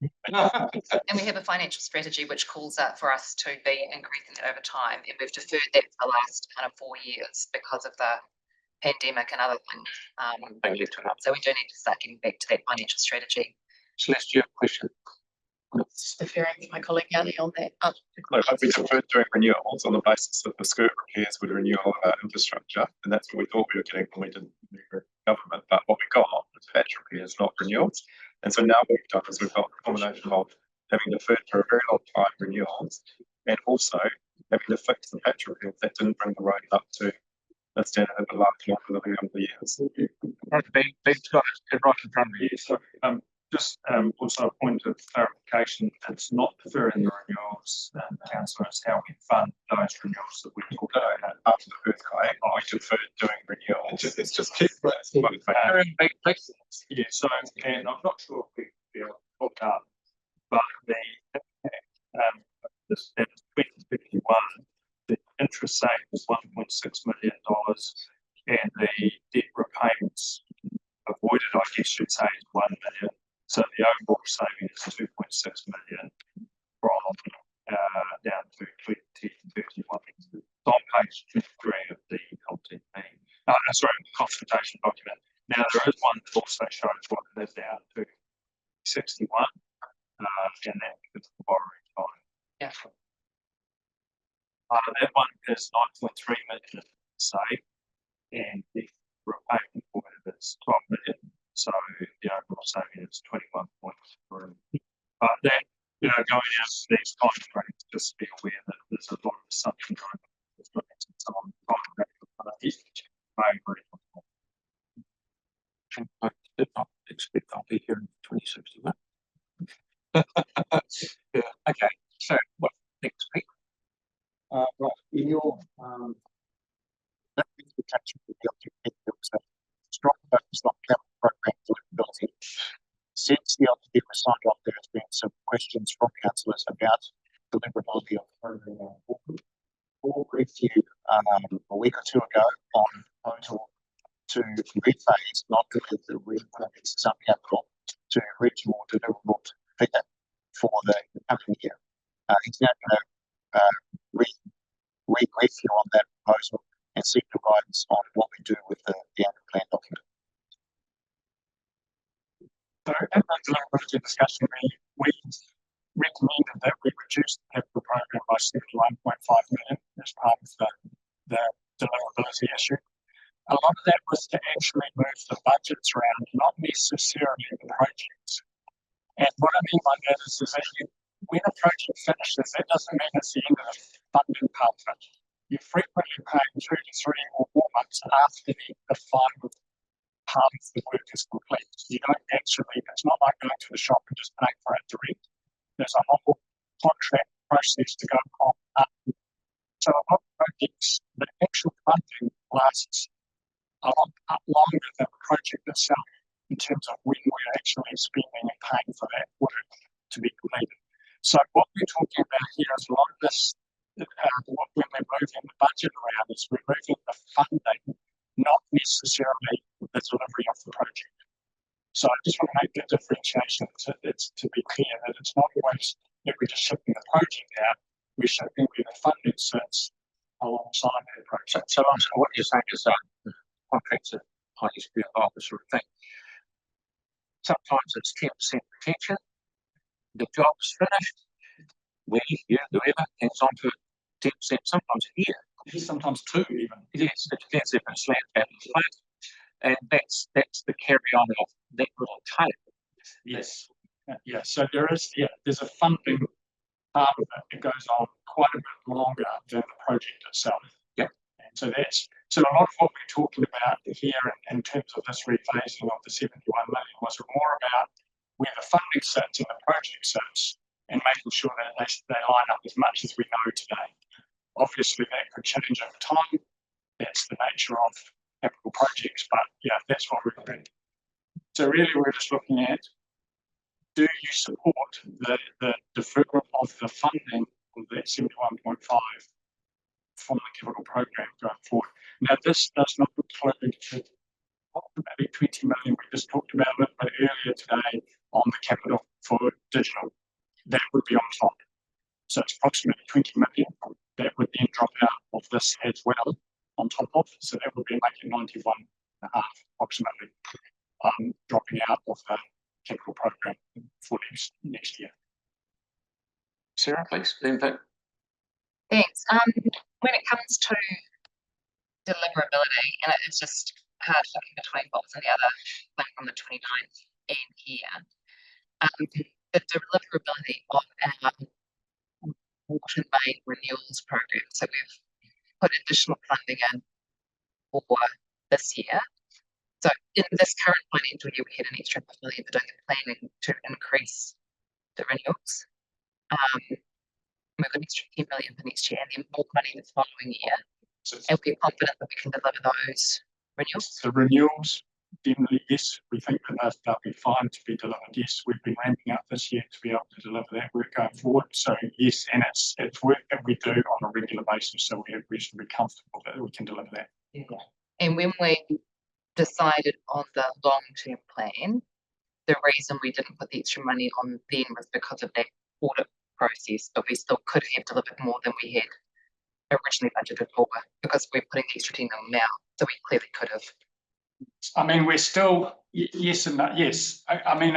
S3: And we have a financial strategy which calls out for us to be increasing it over time. And we've deferred that for the last kind of 4 years because of the pandemic and other things. So we do need to start getting back to that financial strategy.
S1: Celeste, you have a question?
S5: Deferring to my colleague Yanni on that.
S8: Look, we deferred doing renewals on the basis that the skirt repairs would renew all of our infrastructure, and that's what we thought we were getting when we didn't move government. But what we got was patch repairs, not renewals. And so now what we've done is we've got a combination of having deferred for a very long time renewals and also having to fix the patch repairs that didn't bring the road up to a standard that last longer than a couple of years.
S2: Right, Ben's got it right in front of you. So, just also a point of clarification, it's not deferring the renewals, councillor, it's how we fund those renewals that we talked about
S8: After the earthquake, I deferred doing renewals. It's just keep
S2: yeah, so, and I'm not sure if we feel hooked up, but the impact, this in 2051, the interest saving was $1.6 million, and the debt repayments avoided, I guess you'd say, is 1 million. So the overall saving is 2.6 million from down to 2031. On page 23 of the LTP, sorry, the consultation document. Now there is one that also shows what it is down to 61, and that is the borrowing time.
S3: Yeah.
S2: That one is 9.3 million saved, and the repayment for it is 12 million. So the overall saving is 21.3. But that, you know, going out to these contracts, just be aware that there's a lot of assumption going on.
S1: I did not expect I'll be here in 2061. Yeah. Okay. So what next week?
S4: Right, in your strong focus on capital program deliverability. Since the LTP was signed off, there has been some questions from councillors about deliverability of program. Paul briefed you a week or two ago on a proposal to rephase, not deliver the repurpose some capital to reach more deliverable figure for the coming year. He's now going to re-brief you on that proposal and seek your guidance on what we do with the annual plan document.
S14: So at that deliverability discussion, we recommended that we reduce the capital program by 71.5 million as part of the deliverability issue. A lot of that was to actually move the budgets around, not necessarily the projects. And what I mean by that is that when a project finishes, that doesn't mean it's the end of the funding part of it. you frequently pay 2 to 3 or more months after the final part of the work is complete. You don't actually, it's not like going to the shop and just paying for it direct. There's a whole contract process to go on. So a lot of projects, the actual funding lasts a lot longer than the project itself in terms of when we're actually spending and paying for that work to be completed. So what we're talking about here is a lot of this, when we're moving the budget around, is we're moving the funding, not necessarily the delivery of the project. So I just want to make that differentiation to be clear that it's not always that we're just shipping the project out, we're shipping where the funding sits alongside that project.
S1: So what you're saying is contracts are highly skilled officer of thing. Sometimes it's 10% retention, the job's finished, we, you, whoever, hangs on to 10%, sometimes a year.
S14: Sometimes 2 even.
S1: Yes, it depends if it's land and flat. And that's the carry on of that little tail.
S14: Yes. Yeah. So there's a funding part of it. It goes on quite a bit longer than the project itself.
S1: Yeah.
S14: And so a lot of what we're talking about here in terms of this rephasing of the 71 million was more about where the funding sits and the project sits and making sure that they line up as much as we know today. Obviously that could change over time. That's the nature of capital projects, but yeah, that's what we're doing. So really we're just looking at, do you support the deferral of the funding of that 71.5 from the capital program going forward? Now this does not include approximately 20 million, we just talked about it a bit earlier today on the capital for digital. That would be on top. So it's approximately 20 million that would then drop out of this as well on top of, so that would be making 91.5 approximately, dropping out of the capital program for next year.
S1: Sarah, please. Thanks.
S3: When it comes to deliverability, and it's just hard looking between both and the other, like on the 29th and here, the deliverability of our water main renewals program. So we've put additional funding in for this year. So in this current financial year, we had an extra $5 million for doing the planning to increase the renewals. We've got an extra 10 million for next year and then more money the following year. And we're confident that we can deliver those renewals.
S14: The renewals, definitely yes, we think that they'll be fine to be delivered. Yes, we've been ramping up this year to be able to deliver that work going forward. So yes, and it's work that we do on a regular basis, so we're reasonably comfortable that we can deliver that.
S3: Yeah. And when we decided on the long-term plan, the reason we didn't put the extra money on then was because of that audit process, but we still could have delivered more than we had originally budgeted for because we're putting the extra 10 on now, so we clearly could have.
S14: I mean, we're still yes and no. Yes, I mean,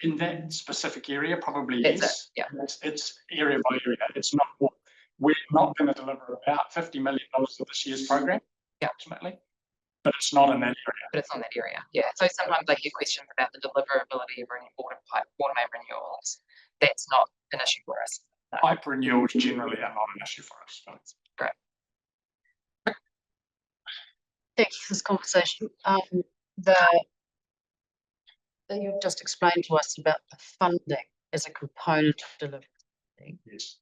S14: in that specific area, probably yes.
S3: Yeah,
S14: it's area by area. It's not what we're not going to deliver about $50 million of this year's program, ultimately, but it's not in that area.
S3: But it's on that area, yeah. So sometimes I hear questions about the deliverability of water main renewals. That's not an issue for us. No.
S14: Pipe renewals generally are not an issue for us. So.
S3: Great.
S7: Thank you for this conversation. You've just explained to us about the funding as a component of delivery.
S14: Yes.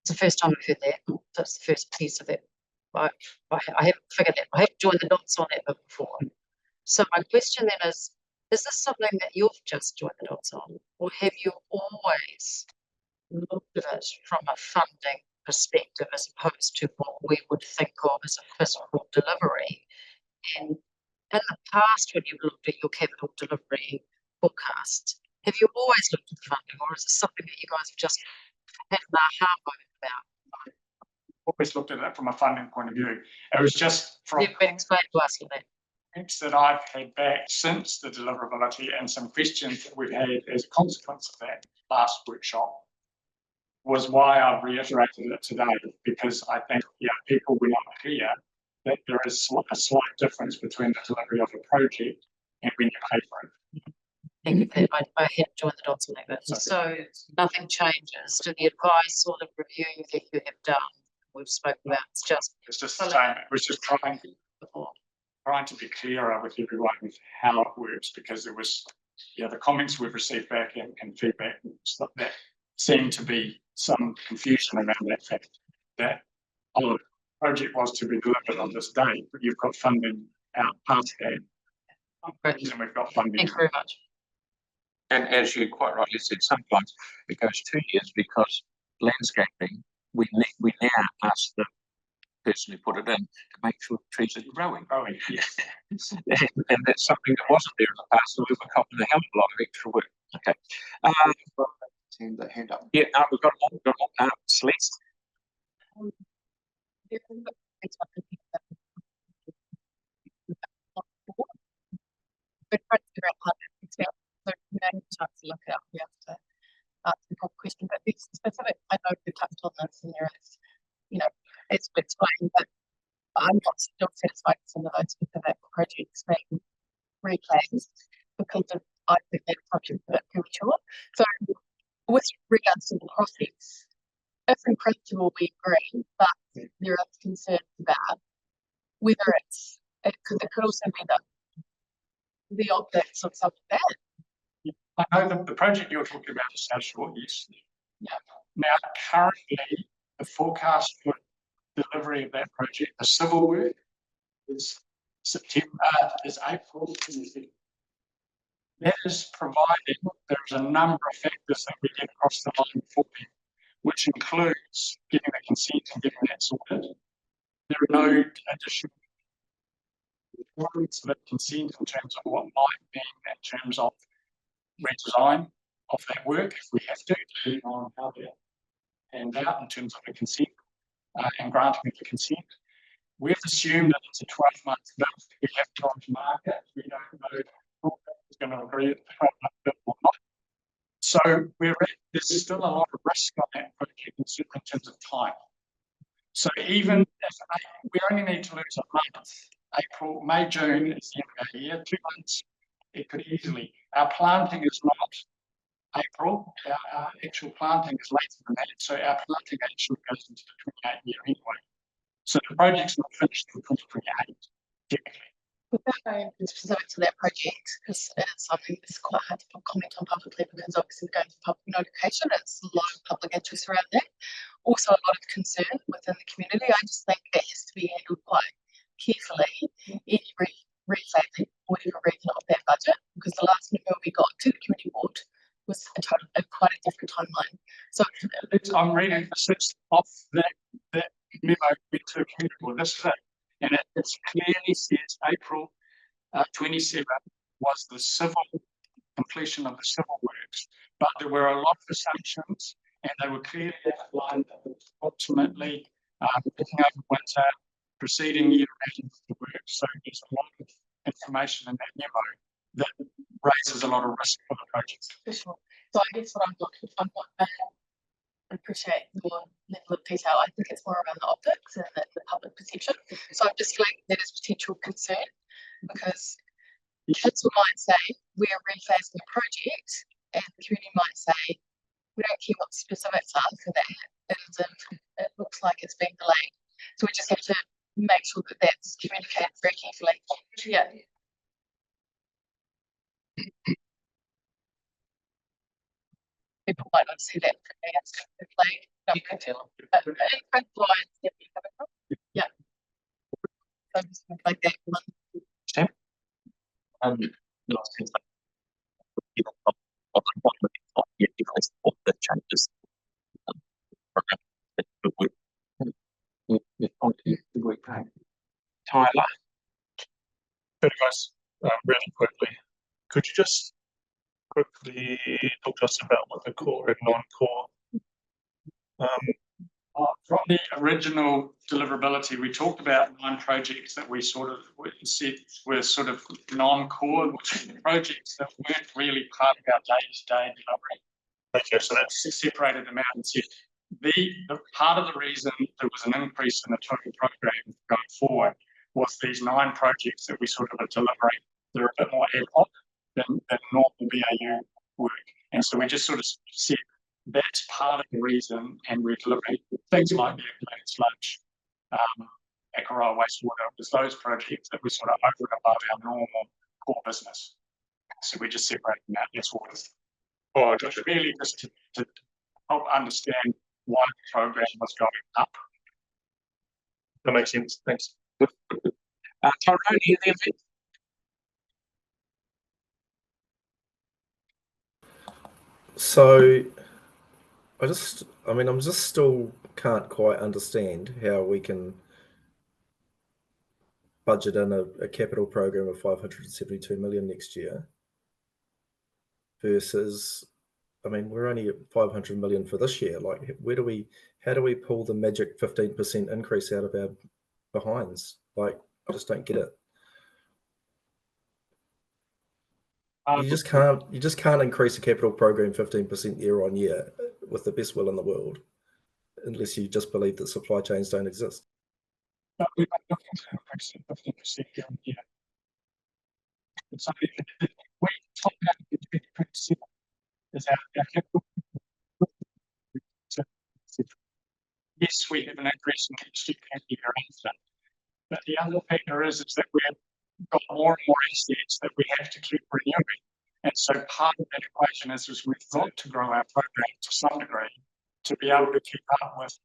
S7: It's the first time I've heard that. That's the first piece of it. I haven't figured that. I haven't joined the dots on that before. So my question then is this something that you've just joined the dots on? Or have you always looked at it from a funding perspective as opposed to what we would think of as a physical delivery? And in the past, when you've looked at your capital delivery forecast, have you always looked at funding, or is it something that you guys have just had an aha moment about?
S14: Always looked at it from a funding point of view. It was just from
S7: You've been explained to us that.
S14: That I've had back since the deliverability and some questions that we've had as a consequence of that last workshop was why I've reiterated it today, because I think people were not clear that there is a slight difference between the delivery of a project and when you pay for it.
S7: Thank you for that. I had joined the dots on that bit. So nothing changes to the advice or the review that you have done
S3: we've spoken about. It's just
S2: the same. It was just trying to be clearer with everyone with how it works, because there was, the comments we've received back and feedback stuff that seemed to be some confusion around that fact that the project was to be delivered on this date, but you've got funding out past that. And we've got funding.
S3: Thank you very much.
S1: And as you quite rightly said, sometimes it goes 2 years because landscaping, we now ask the person who put it in to make sure the trees are growing.
S2: Yeah.
S1: and that's something that wasn't there in the past, so we've got a hell of a lot of extra work. Okay.
S4: Hand up.
S1: Yeah, we've got more. Celeste.
S5: We're trying to figure out how to fix it. So we may have a chance to look it up. We have to ask the proper question, but it's specific. I know we touched on this and there is, it's explained, but I'm not still satisfied with some of those specific projects being replaced because I think that project is a bit premature. So with regards to the process, if in principle we agree, but there are concerns about whether because it could also be the optics of something bad.
S2: I know the project you're talking about is South Shore, yes. Yeah. Now, currently, the forecast for delivery of that project, the civil work, is April 2020. That is provided there's a number of factors that we get across the line for them, which includes getting the consent and getting that sorted. There are no additional requirements of consent in terms of what might be in terms of redesign of that work if we have to, depending on how they're handed out in terms of the consent and granting of the consent. We've assumed that it's a 12-month bill. We have to go to market. We don't know who is going to agree with the 12-month bill or not. So there's still a lot of risk on that project in terms of time. So even if we only need to lose a month, April, May, June is the end of our year, 2 months, it could easily. Our planting is not April, our actual planting is later than that, so our planting actually goes into the 28 year anyway. So the project's not finished until 2028, technically.
S5: Without going specific to that project, because it's something that's quite hard to comment on publicly because obviously we're going to public notification, it's a lot of public interest around that. Also a lot of concern within the community. I just think that has to be handled quite carefully. Any refacing for whatever reason of that budget, because the last memo we got to the community board was quite a different timeline. So
S2: I'm reading this off that memo went to the community board. This is it. And it clearly says April 27 was the completion of the civil works, but there were a lot of assumptions and they were clearly outlined ultimately picking up winter, preceding year of the work. So there's a lot of information in that memo that raises a lot of risk for the project.
S5: For sure. So I guess what I appreciate your level of detail. I think it's more around the optics and the public perception. So I'm just feeling that is potential concern because council might say we're rephasing a project and the community might say we don't care what the specifics are for that. It looks like it's being delayed. So we just have to make sure that that's communicated very carefully. Yeah. People might not see that as delayed. You can tell them. Yeah. So just like that one.
S1: Sam? The changes. Tyler.
S8: Good guys, really quickly, could you just quickly talk to us about what the core and non-core?
S2: From the original deliverability, we talked about 9 projects that we sort of said were sort of non-core, which are projects that weren't really part of our day-to-day delivery.
S8: Okay, so that's
S2: separated them out and said the part of the reason there was an increase in the total program going forward was these 9 projects that we sort of are delivering. They're a bit more ad hoc than normal BAU work. And so we just sort of said
S14: that's part of the reason, and we're delivering things like the Atlantis Lunch, Akaroa wastewater, was those projects that were sort of over and above our normal core business. So we're just separating that. That's all. Or just really just to help understand why the program was going up.
S8: That makes sense. Thanks.
S1: Tyrone, anything?
S16: So I'm just still can't quite understand how we can budget in a capital program of 572 million next year versus, we're only at 500 million for this year. Like, how do we pull the magic 15% increase out of our behinds? Like, I just don't get it. You just can't increase a capital program 15% year on year with the best will in the world, unless you just believe that supply chains don't exist.
S14: But we're looking to increase it 15% year on year. So we talk about the 2027 is our capital. Yes, we have an increase in next year and year after. But the other factor is that we've got more and more assets that we have to keep renewing. And so part of that equation is we've got to grow our program to some degree to be able to keep up with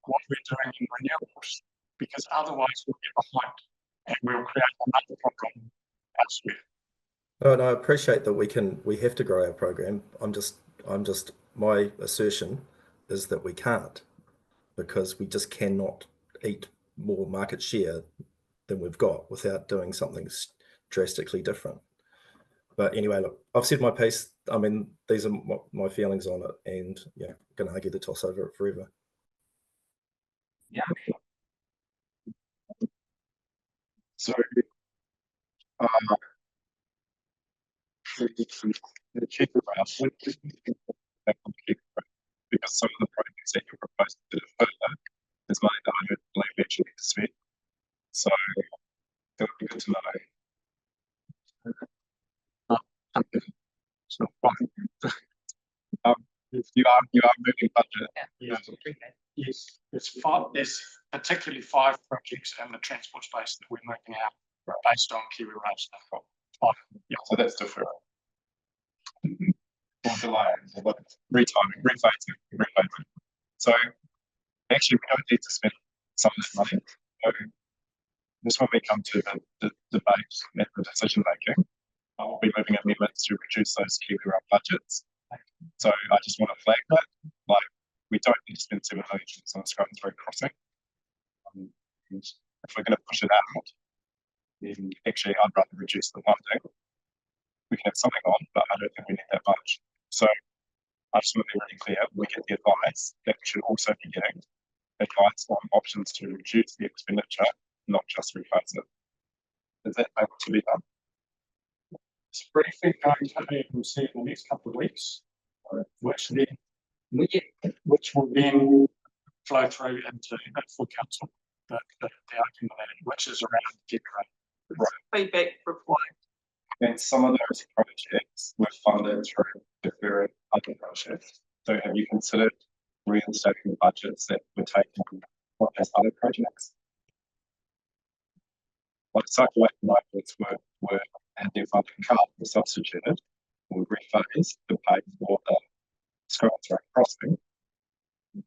S14: what we're doing in renewables, because otherwise we'll get behind and we'll create another problem elsewhere.
S16: No, I appreciate that we have to grow our program. My assertion is that we can't, because we just cannot eat more market share than we've got without doing something drastically different. But anyway, look, I've said my piece. These are my feelings on it, and I'm going to argue the toss over it forever.
S1: Yeah.
S13: So, the cheaper route, because some of the projects that you're proposing to further is money that I don't believe actually to spend. So that would be good to know. It's not fine. You are moving budget.
S14: Yes, there's particularly 5 projects in the transport space that we're moving out based on Kiwi Rail stuff.
S13: Yeah, so that's different. Or delay, retiming, refacing. So actually, we don't need to spend some of that money. So this when we come to the debate and the decision making, I'll be moving amendments to reduce those Kiwi Rail budgets. So I just want to flag that, like, we don't need to spend 7 million on the Scotland's Road crossing. If we're going to push it out, then actually I'd rather reduce the funding. We can have something on, but I don't think we need that much. So I just want to be really clear, we get the advice that we should also be getting advice on options to reduce the expenditure, not just replace it. Is that able to be done?
S14: It's briefly going to be, we'll see in the next couple of weeks, which will then flow through into full council, the outcome of that, which is around get right.
S15: Feedback required.
S13: And some of those projects were funded through different other projects. So have you considered reinstating budgets that were taken as other projects? Like cycle budgets were and their funding cut were substituted or rephased to pay for the Scotland's Road crossing.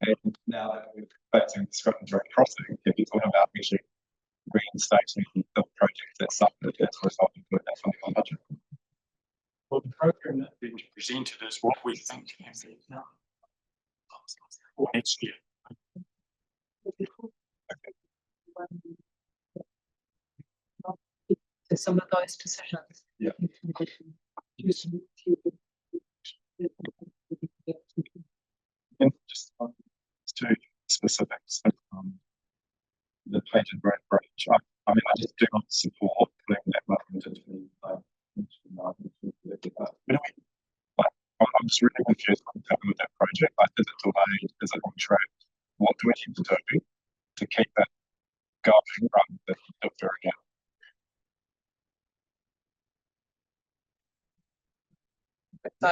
S13: And now that we're facing the Scotland's Road crossing, have you thought about actually reinstating the project that suffered as a result of that funding on budget?
S14: Well, the program that's been presented is what we think can be done for next year.
S7: So some of those decisions.
S13: Yeah. And just to specifics, the painted road bridge. I just do not support putting that money into the I'm just really confused what's happening with that project. Like, is it delayed? Is it on track? What do we need to do to keep that going rather than filter again?
S15: So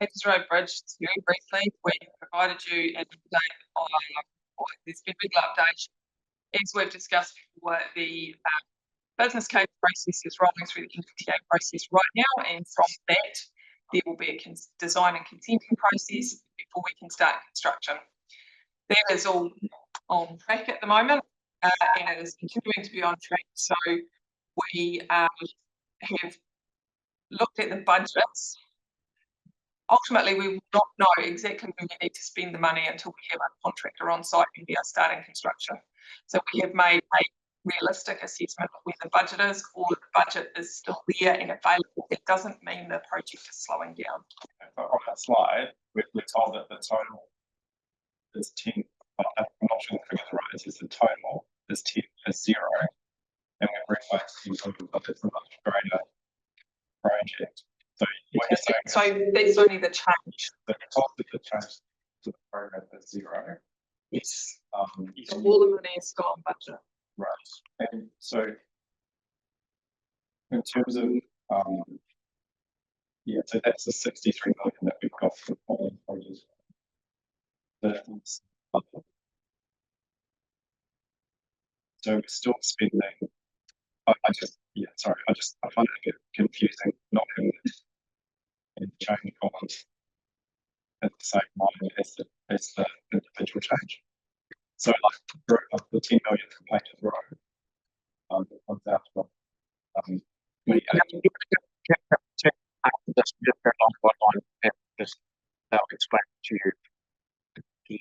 S17: Peters Road Bridge, very briefly, we provided you an update on, there's been a little update. As we've discussed before, the business case process is rolling through the MPTA process right now, and from that, there will be a design and consenting process before we can start construction. That is all on track at the moment, and it is continuing to be on track. So we have looked at the budgets. Ultimately, we will not know exactly where we need to spend the money until we have a contractor on site and we are starting construction. So we have made a realistic assessment of where the budget is. All of the budget is still there and available. It doesn't mean the project is slowing down.
S13: On that slide, we're told that the total is 10. I'm not sure the figure right. It says the total is 10 is 0, and we're reflecting something that it's a much greater project. So what you're saying
S17: so that's only the change.
S13: The cost of the change to the program is 0.
S17: Yes. So all the money is still on budget.
S13: Right. And so in terms of yeah, so that's the 63 million that we've got for all projects. So we're still spending. I find it a bit confusing not having it in change columns at the same time as the individual change. So like the 10 million for Platers Road, comes out from
S1: That'll explain to you.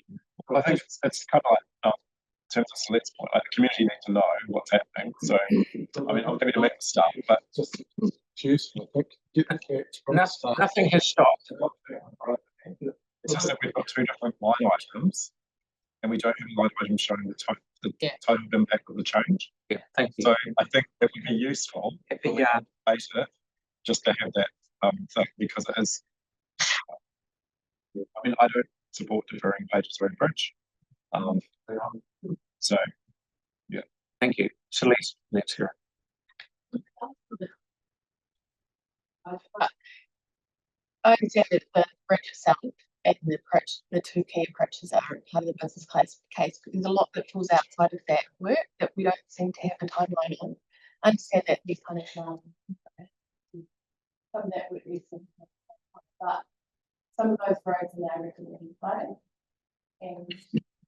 S13: Well, I think it's kind of like in terms of Celeste's point, like the community need to know what's happening. So I mean, I'm happy to make the start, but just useful.
S1: Nothing has stopped.
S13: It's just that we've got two different line items, and we don't have a line item showing the total impact of the change.
S1: Yeah, thank you.
S13: So I think it would be useful later just to have that thing, because it is. I mean, I don't support deferring Platers Road Bridge. So, yeah.
S1: Thank you. Celeste, let's hear it.
S5: I understand that the bridge itself and the approach, the two key approaches are part of the business case, but there's a lot that falls outside of that work that we don't seem to have a timeline on. I understand that these kind of some of that work is, but some of those roads are now recommended planning. And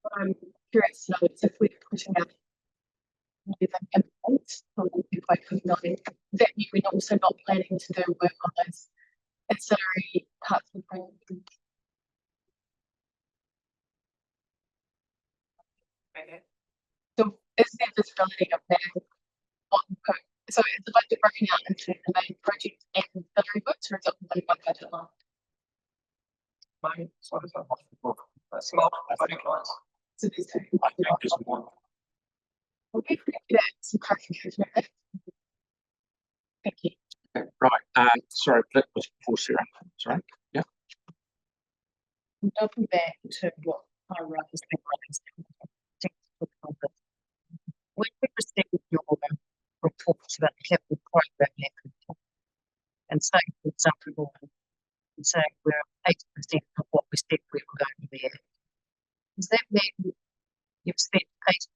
S5: what I'm curious to know is if we're putting out impacts from by 2029, that we're also not planning to do work on those ancillary parts of the project. So is there visibility of that? So is the budget broken out into the main project and ancillary works, or is it only one budget line?
S2: So is that possible? That's not budget lines.
S5: So there's two.
S2: I think just one.
S5: Okay, yeah, some clarification. Thank you.
S1: Okay, right. Sorry, that was before Sarah. Sorry. Yeah.
S6: Jumping back to what I wrote has been when we received your reports about the capital program and saying, for example, and saying we're 80% of what we said we were going to be at, does that mean you've spent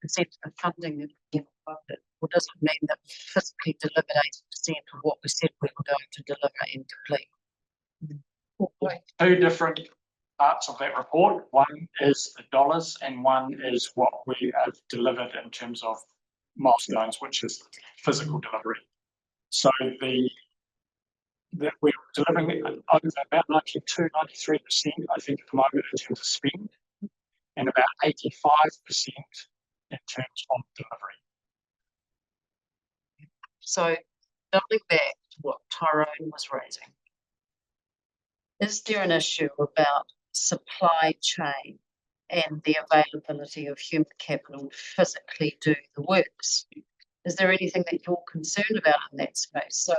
S6: 80% of funding in the budget, or does it mean that we physically delivered 80% of what we said we were going to deliver and complete?
S14: Two different parts of that report. One is the dollars, and one is what we have delivered in terms of milestones, which is physical delivery. So that we're delivering over about 92, 93%, I think, at the moment in terms of spend, and about 85% in terms of delivery.
S6: So, doubling back to what Tyrone was raising, is there an issue about supply chain and the availability of human capital to physically do the works? Is there anything that you're concerned about in that space? So,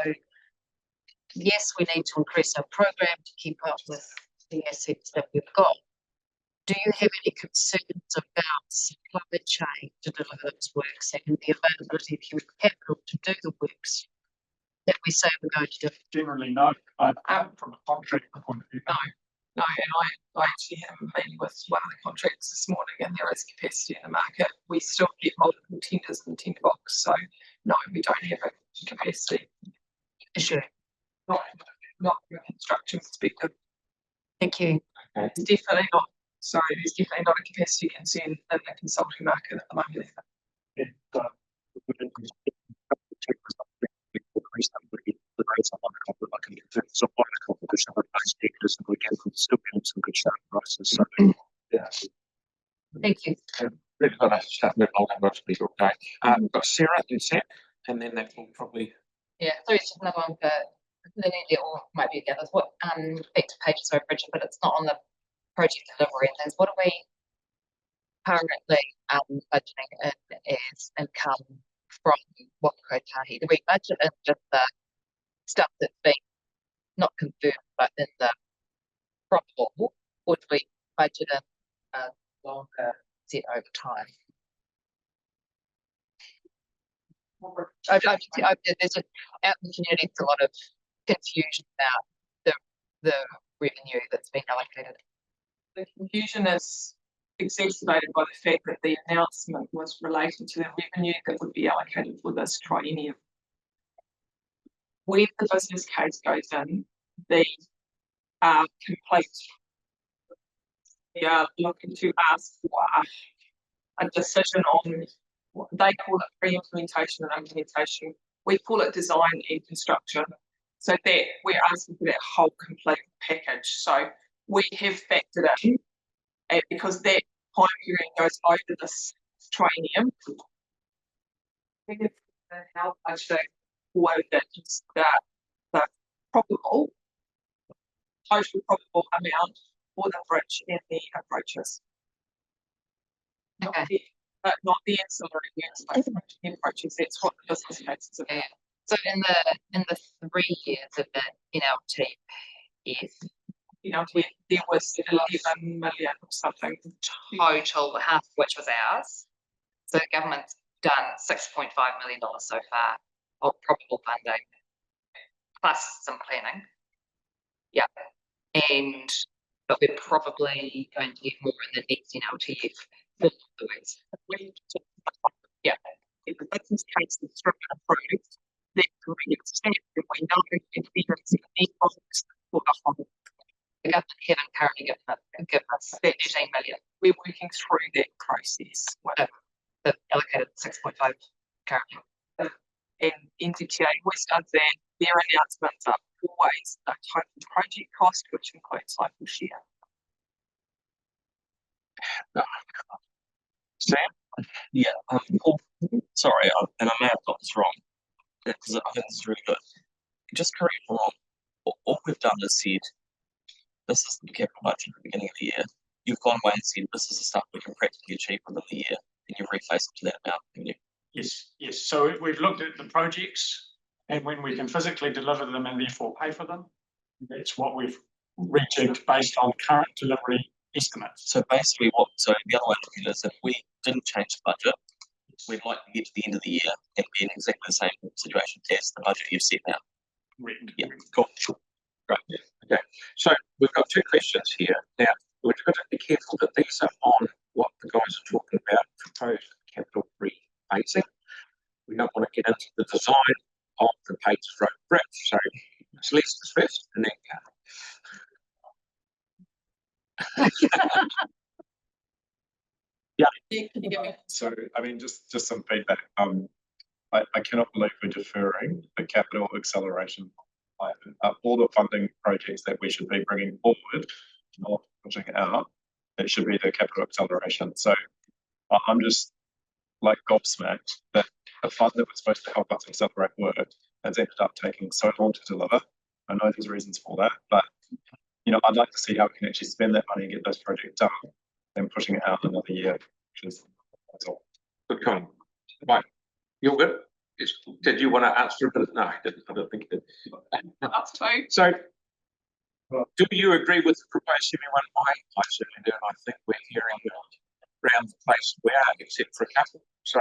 S6: yes, we need to increase our program to keep up with the assets that we've got. Do you have any concerns about supply chain to deliver those works and the availability of human capital to do the works that we say we're going to do?
S14: Generally, no. From a contract point of view, no.
S17: No, and I actually am meeting with one of the contractors this morning, and there is capacity in the market. We still get multiple tenders in the tender box, so no, we don't have a capacity issue. Not from a construction perspective.
S3: Thank you.
S17: It's definitely not. Sorry, there's definitely not a capacity concern in the consulting market at the moment.
S3: Thank you.
S1: We've got to start moving on and most people. Okay. We've got Sarah and Sam, and then that will probably.
S3: Yeah, so it's just another one for Linelia, or might be the others. What back to pages over Bridget, but it's not on the project delivery and things. What are we currently budgeting in as income from Wakakotahi? Do we budget in just the stuff that's been not confirmed but in the probable, or do we budget in a longer set over time? There's just out in the community, it's a lot of confusion about the revenue that's been allocated.
S17: The confusion is exacerbated by the fact that the announcement was related to the revenue that would be allocated for this triennium. When the business case goes in, the complete, we are looking to ask for a decision on what they call it pre-implementation and implementation. We call it design and construction. So that we're asking for that whole complete package. So we have factored in, and because that time period goes over this triennium, how much they quoted the probable, total probable amount for the bridge and the approaches.
S3: Okay.
S17: But not the ancillary approaches. That's what the business case is about.
S3: So in the 3 years of the NLTS,
S17: there was 11 million or something
S3: total, half of which was ours. So the government's done $6.5 million so far of probable funding, plus some planning. Yeah, but we're probably going to get more in the next NLTF.
S17: Yeah, if the business case is approved, then we extend and we know if there is any box for the whole.
S3: The government haven't currently given us 13 million.
S17: We're working through that process.
S3: The allocated 6.5 currently.
S17: And NZTA always does that. Their announcements are always a total project cost, which includes local share.
S9: Sam? Yeah, Paul, sorry, and I may have got this wrong, because I think this is really good. Just correct me if I'm wrong. All we've done is said, this is the capital budget at the beginning of the year. You've gone away and said, this is the stuff we can practically achieve within the year, and you've refaced it to that amount, haven't you?
S14: Yes. So we've looked at the projects and when we can physically deliver them and therefore pay for them. That's what we've rejigged based on current delivery estimates.
S9: So basically the other way to look at it is if we didn't change the budget, we'd like to get to the end of the year and be in exactly the same situation as the budget you've set now.
S14: Right.
S9: Yeah, cool.
S1: Great. Okay. So we've got two questions here. Now, we've got to be careful that these are on what the guys are talking about, proposed capital rebasing. We don't want to get into the design of the page stroke bridge. So let's list this first and then
S13: Yeah. So, I mean, just some feedback. I cannot believe we're deferring the capital acceleration. All the funding projects that we should be bringing forward, not pushing out, it should be the capital acceleration. So I'm just like gobsmacked that the fund that was supposed to help us accelerate work has ended up taking so long to deliver. I know there's reasons for that, but I'd like to see how we can actually spend that money and get those projects done than pushing it out another year, that's all.
S1: good comment. Right. You're good? Yes. Did you want to answer a bit? No, I didn't. I don't think you did.
S17: That's true.
S1: So, do you agree with the proposed everyone? I certainly do, and I think we're hearing around the place we are, except for a couple. So,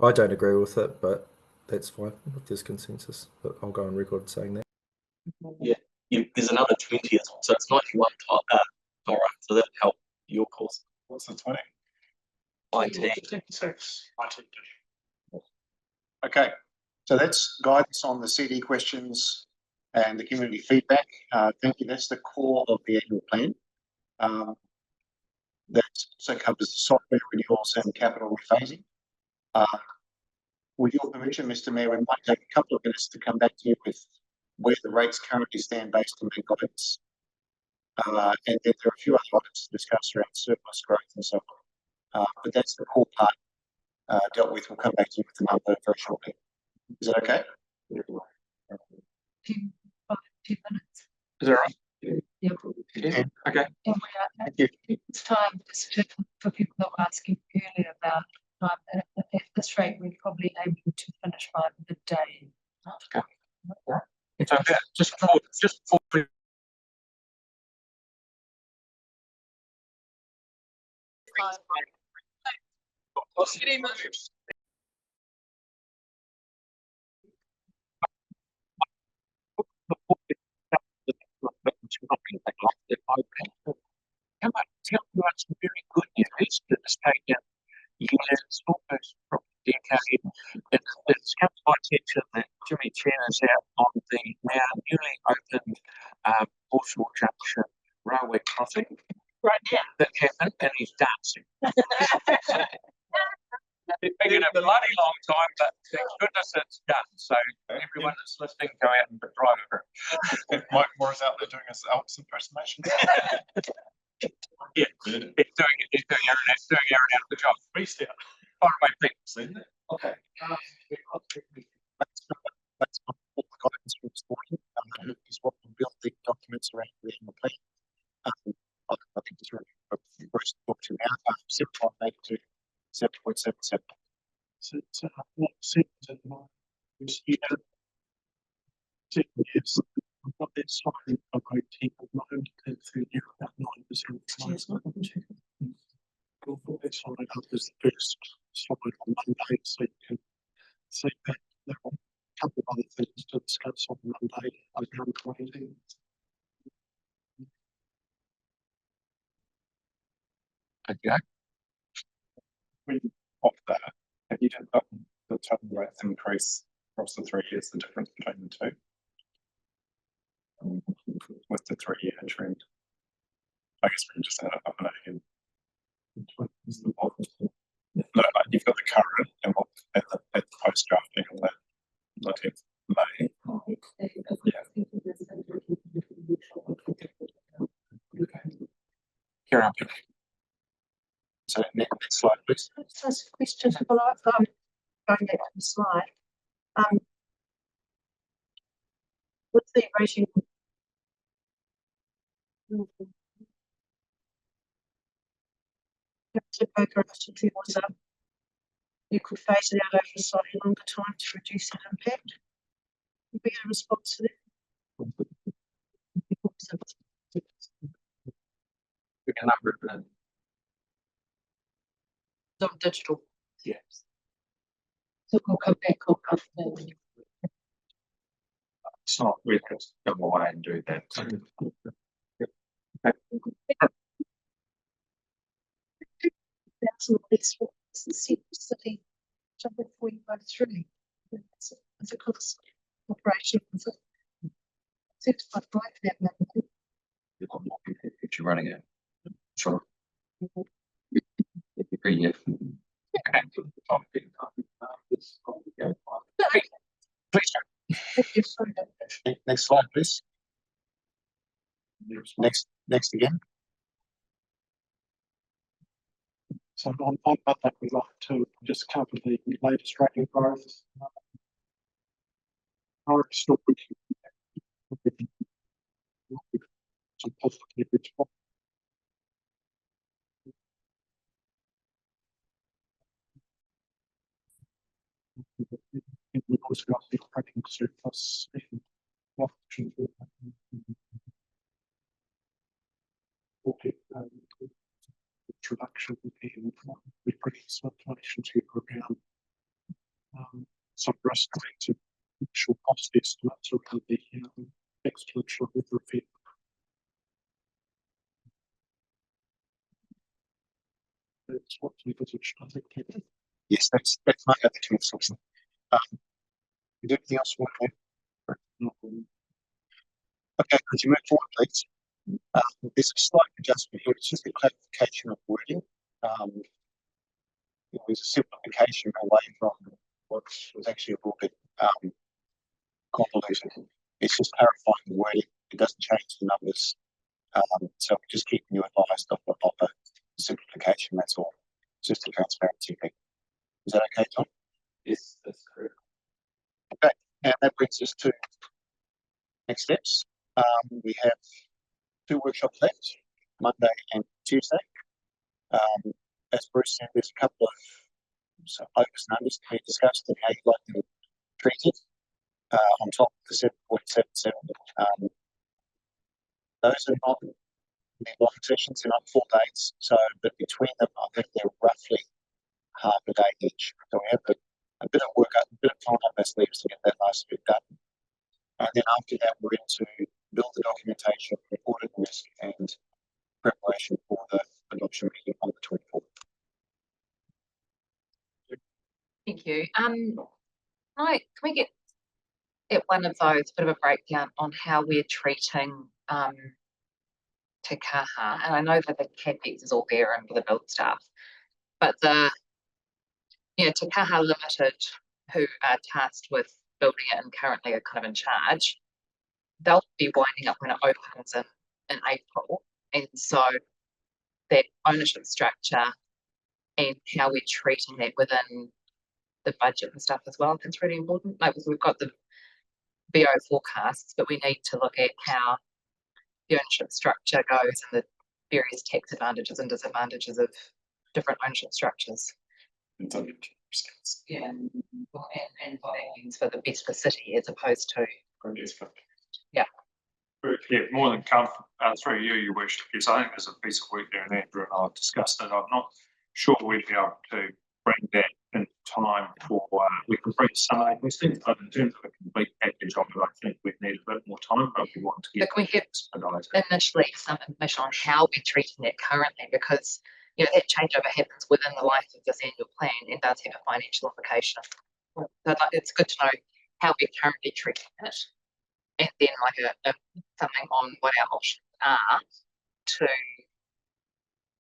S16: I don't agree with it, but that's fine if there's consensus. But I'll go on record saying that.
S9: Yeah, there's another 20 as well, so it's 91 all right, so that'll help your course.
S13: What's the 20?
S9: IT.
S4: Okay, so that's guidance on the CD questions and the community feedback. Thank you. That's the core of the annual plan. That also covers the software renewals and capital rephasing. With your permission, Mr. Mayor, we might take a couple of minutes to come back to you with where the rates currently stand based on the guidance. And then there are a few other items to discuss around surplus growth and so on. But that's the core part dealt with. We'll come back to you with the number very shortly. Is that okay?
S7: 10 minutes.
S1: Is that right?
S7: Yeah.
S1: Yeah. Okay.
S7: And it's time for people that were asking earlier about time. At this rate, we're probably able to finish by midday.
S1: Okay. So just before
S17: City moves.
S1: Tell you some very good news that has taken years, almost probably a decade. It's come to my attention that Jimmy Chen is out on the now newly opened Bushwell Junction railway crossing right now. That happened, and he's dancing. It's taken a bloody long time, but thank goodness it's done. So everyone that's listening, go out and drive over.
S13: If Mike Moore's out there doing his Elvis impersonation.
S1: Yeah, he's doing Aaron out of the job.
S13: Beast out.
S1: Far away, please.
S4: Okay. That's all the guidance from this morning. Is what we built the documents around the annual plan. I think it's really Bruce talked to now. 7.8 to 7.77.
S14: So it's what seems at the moment is year 7 years. I've got that slightly a great team of mine and through year about 9%. That slide up is the first slide on Monday, so you can see that there are a couple of other things to discuss on Monday over on 20.
S1: Okay.
S13: Off that, have you done the total rates increase across the 3 years, the difference between the two? With the 3-year trend. I guess we can just add it up and again. No, but you've got the current and what at the post drafting on that 19th May. Yeah.
S1: Here I'm
S4: So next slide, please.
S6: Just ask a question. Well, I'm going back to the slide. With the rating, to poker actually was up. You could phase it out over a slightly longer time to reduce that impact. Would be a response to that.
S1: we can number it.
S7: It's on digital.
S1: Yes.
S7: So we'll come back on after.
S1: It's not weird to come away and do that.
S6: That's not this one. It's the city jump before you go through. It's a cost operation. It's my right for that matter.
S9: If you're running it. Sure. Yeah.
S1: Please.
S4: Next slide, please. Next again.
S14: So on that, we'd like to just cover the latest rating growth. Our story some positive response. We've also got the operating surplus and option introduction and we produce inflation to around some risk to actual cost estimates around the extra with review. That's what the position, I think.
S4: Yes, that's my attitude. Is there anything else you want to add? Okay, could you move forward, please? There's a slight adjustment here. It's just a clarification of wording. It was a simplification away from what was actually a little bit convoluted. It's just clarifying the wording. It doesn't change the numbers. So we're just keeping you advised of a simplification, that's all. It's just a transparency thing. Is that okay, Tom?
S9: Yes, that's correct.
S4: Okay, and that brings us to next steps. We have 2 workshops left, Monday and Tuesday. As Bruce said, there's a couple of overs and unders to be discussed and how you'd like them treated on top of the 7.77. Those are not long sessions, they're not 4 days. So, but between them, I think they're roughly half a day each. So we have a bit of work, a bit of time on our sleeves to get that last bit done. And then after that, we're into build the documentation, report at risk, and preparation for the adoption meeting on the 24th.
S3: Thank you. Can we get at one of those bit of a breakdown on how we're treating Te Kaha? And I know that the CapEx is all there and for the build staff, but the Te Kaha Limited, who are tasked with building it and currently are kind of in charge, they'll be winding up when it opens in April. And so that ownership structure and how we're treating that within the budget and stuff as well, I think it's really important. Like we've got the BO forecasts, but we need to look at how the ownership structure goes and the various tax advantages and disadvantages of different ownership structures. Yeah, and what that means for the best for city as opposed to yeah.
S2: Yeah, more than comfortable through you, Your Worship. Yes, I think there's a piece of work there, and Andrew and I have discussed it. I'm not sure we'd be able to bring that in time for. We can bring some of these things, but in terms of a complete package of it, I think we'd need a bit more time. But we want to get.
S3: But we have initially some information on how we're treating it currently, because that changeover happens within the life of this annual plan and does have a financial implication. So it's good to know how we're currently treating it, and then like something on what our options are to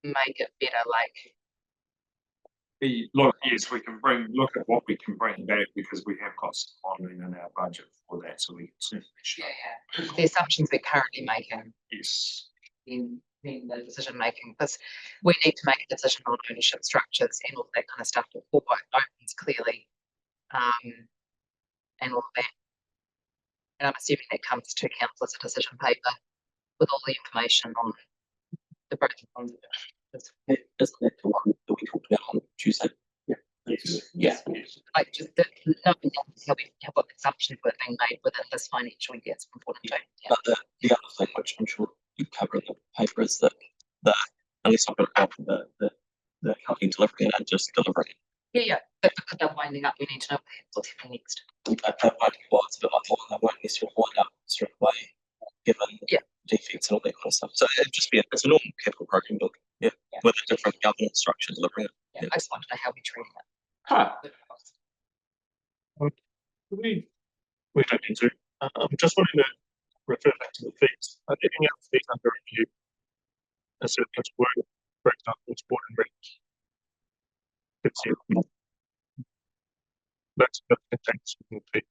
S3: make it better. Like
S2: Yes, we can look at what we can bring back, because we have got some modelling in our budget for that, so we can certainly show.
S3: Yeah, the assumptions we're currently making.
S2: Yes.
S3: In the decision making, because we need to make a decision on ownership structures and all that kind of stuff before it opens clearly, and all of that. And I'm assuming that comes to council as a decision paper with all the information on the pros and cons.
S9: Isn't that the one that we talked about on Tuesday?
S2: Yeah.
S9: Yeah.
S3: Like just knowing how what assumptions were being made within this financial year is important too. Yeah.
S9: But the other thing, which I'm sure you cover in the paper, is that unless I've got a problem, the company delivering it and just delivering it.
S3: Yeah. But because they're winding up, we need to know what's happening next.
S9: That might be why it's a bit like, they won't necessarily wind up straight away, given defects and all that kind of stuff. So it'd just be it's a normal capital program build, with a different governance structure delivering it.
S3: Yeah. I just want to know how we're treating it.
S14: We don't need to. I'm just wanting to refer back to the fees. Any other fees under review? A surplus work, for example, sport and rec. That's thanks for the fee.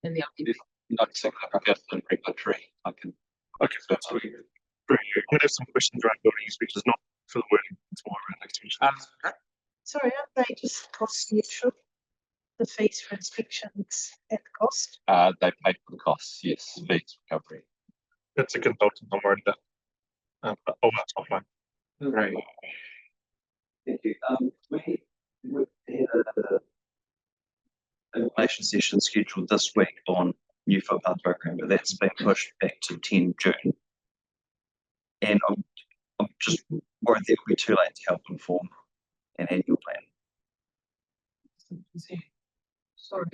S3: And the other
S10: not exactly like a regulatory.
S14: Okay, so that's really good. You have some questions around building inspectors, not for the wording, it's more around extension.
S6: Sorry, aren't they just cost neutral? The fees for inspections at the cost?
S10: They pay for the costs, yes, fees recovery.
S14: That's a consultant I'm worried about. But that's offline.
S9: Right. Thank you. We had an information session scheduled this week on new footpath program, but that's been pushed back to 10 June. And I'm just worried that it'll be too late to help inform an annual plan.
S7: Sorry.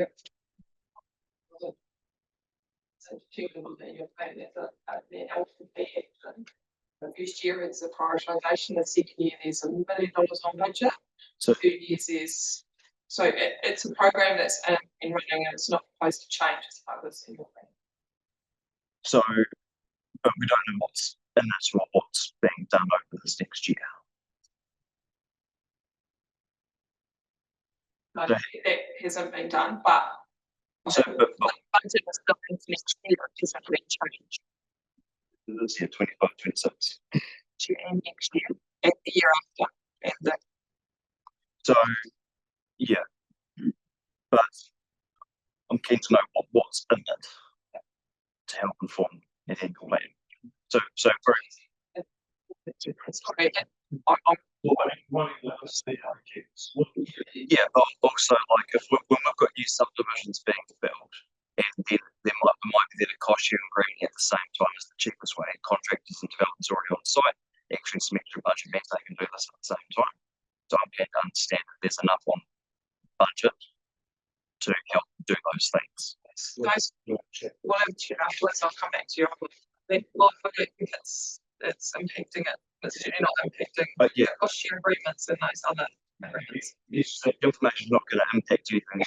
S17: determined on the annual plan as the LPP action. The first year is a prioritisation, the second year there's $1 million on budget,
S9: So
S17: third years is, so it's a program that's in running and it's not supposed to change as part of this annual plan.
S9: So, but we don't know what's in this or what's being done over this next year.
S17: No, that hasn't been done, but
S9: So, but
S17: budget was going to next year, it hasn't been changed.
S9: this year, 25, 26.
S17: And next year, and the year after, and the
S9: So, yeah, but I'm keen to know what's in it to help inform an annual plan. So for
S17: sorry,
S9: yeah, but also like if when we've got new subdivisions being built, and then there might be that it costs you in green at the same time as the cheapest way. Contractors and developers already on site, actually some extra budget means they can do this at the same time. So I'm keen to understand that there's enough on budget to help do those things.
S17: guys, we'll have to afterwards, I'll come back to you. Well, I think it's impacting it, it's certainly not impacting
S9: But yeah,
S17: cost share agreements and those other agreements.
S9: information not going to impact anything.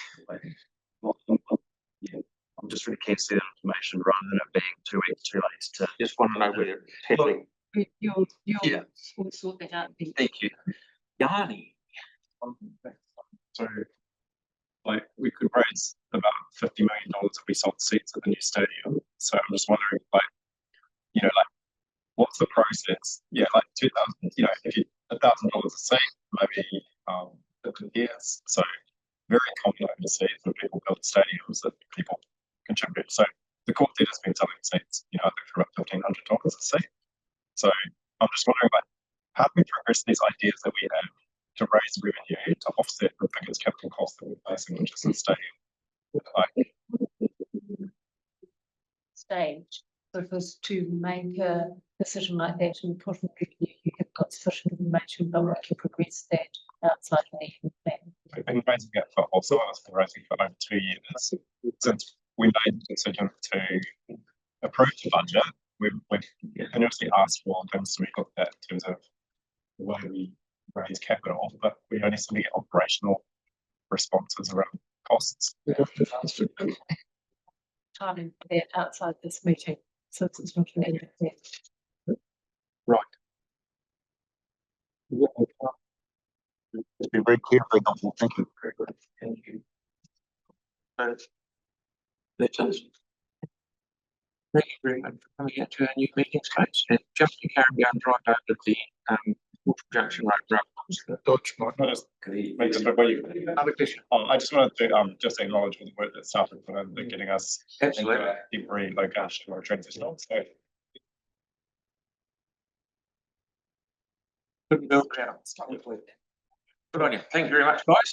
S9: Yeah, I'm just really keen to see that information rather than it being 2 weeks too late to
S1: Just want to know where it's heading.
S7: You'll
S9: Yeah.
S7: sort that out.
S9: Thank you.
S1: Yanni.
S13: So, like, we could raise about $50 million if we sold seats at the new stadium. So I'm just wondering, like, you know, like, what's the process? Yeah, like 2,000. You know, if you $1,000 a seat, maybe 50 years. So very common overseas when people build stadiums that people contribute. So the quartet has been selling seats, you know, I think for about $1,500 a seat. So I'm just wondering, like, how do we progress these ideas that we have to raise revenue to offset the biggest capital cost that we're facing, which is the stadium? Like,
S7: Stage. So if it was to make a decision like that and put in review, you have got sufficient information about what can progress that outside the annual plan.
S13: we've been raising it for also it's been raising for over 2 years. Since we made the decision to approve the budget, we've continuously asked for things to be looked at in terms of the way we raise capital, but we only seem to get operational responses around costs.
S7: Timing for that outside this meeting, since it's not an end of that.
S8: Right. It's been very clear, very helpful. Thank you.
S1: Thank you. That's us. Thank you very much for coming out to our new meeting space. And just to carry on right over the Water Junction Road.
S13: Dodge,
S1: Other question.
S13: I just wanted to just acknowledge all the work that staff have put in getting us
S1: Absolutely.
S13: into a temporary location or transition. So
S1: Good build out. Good on you. Thank you very much, guys.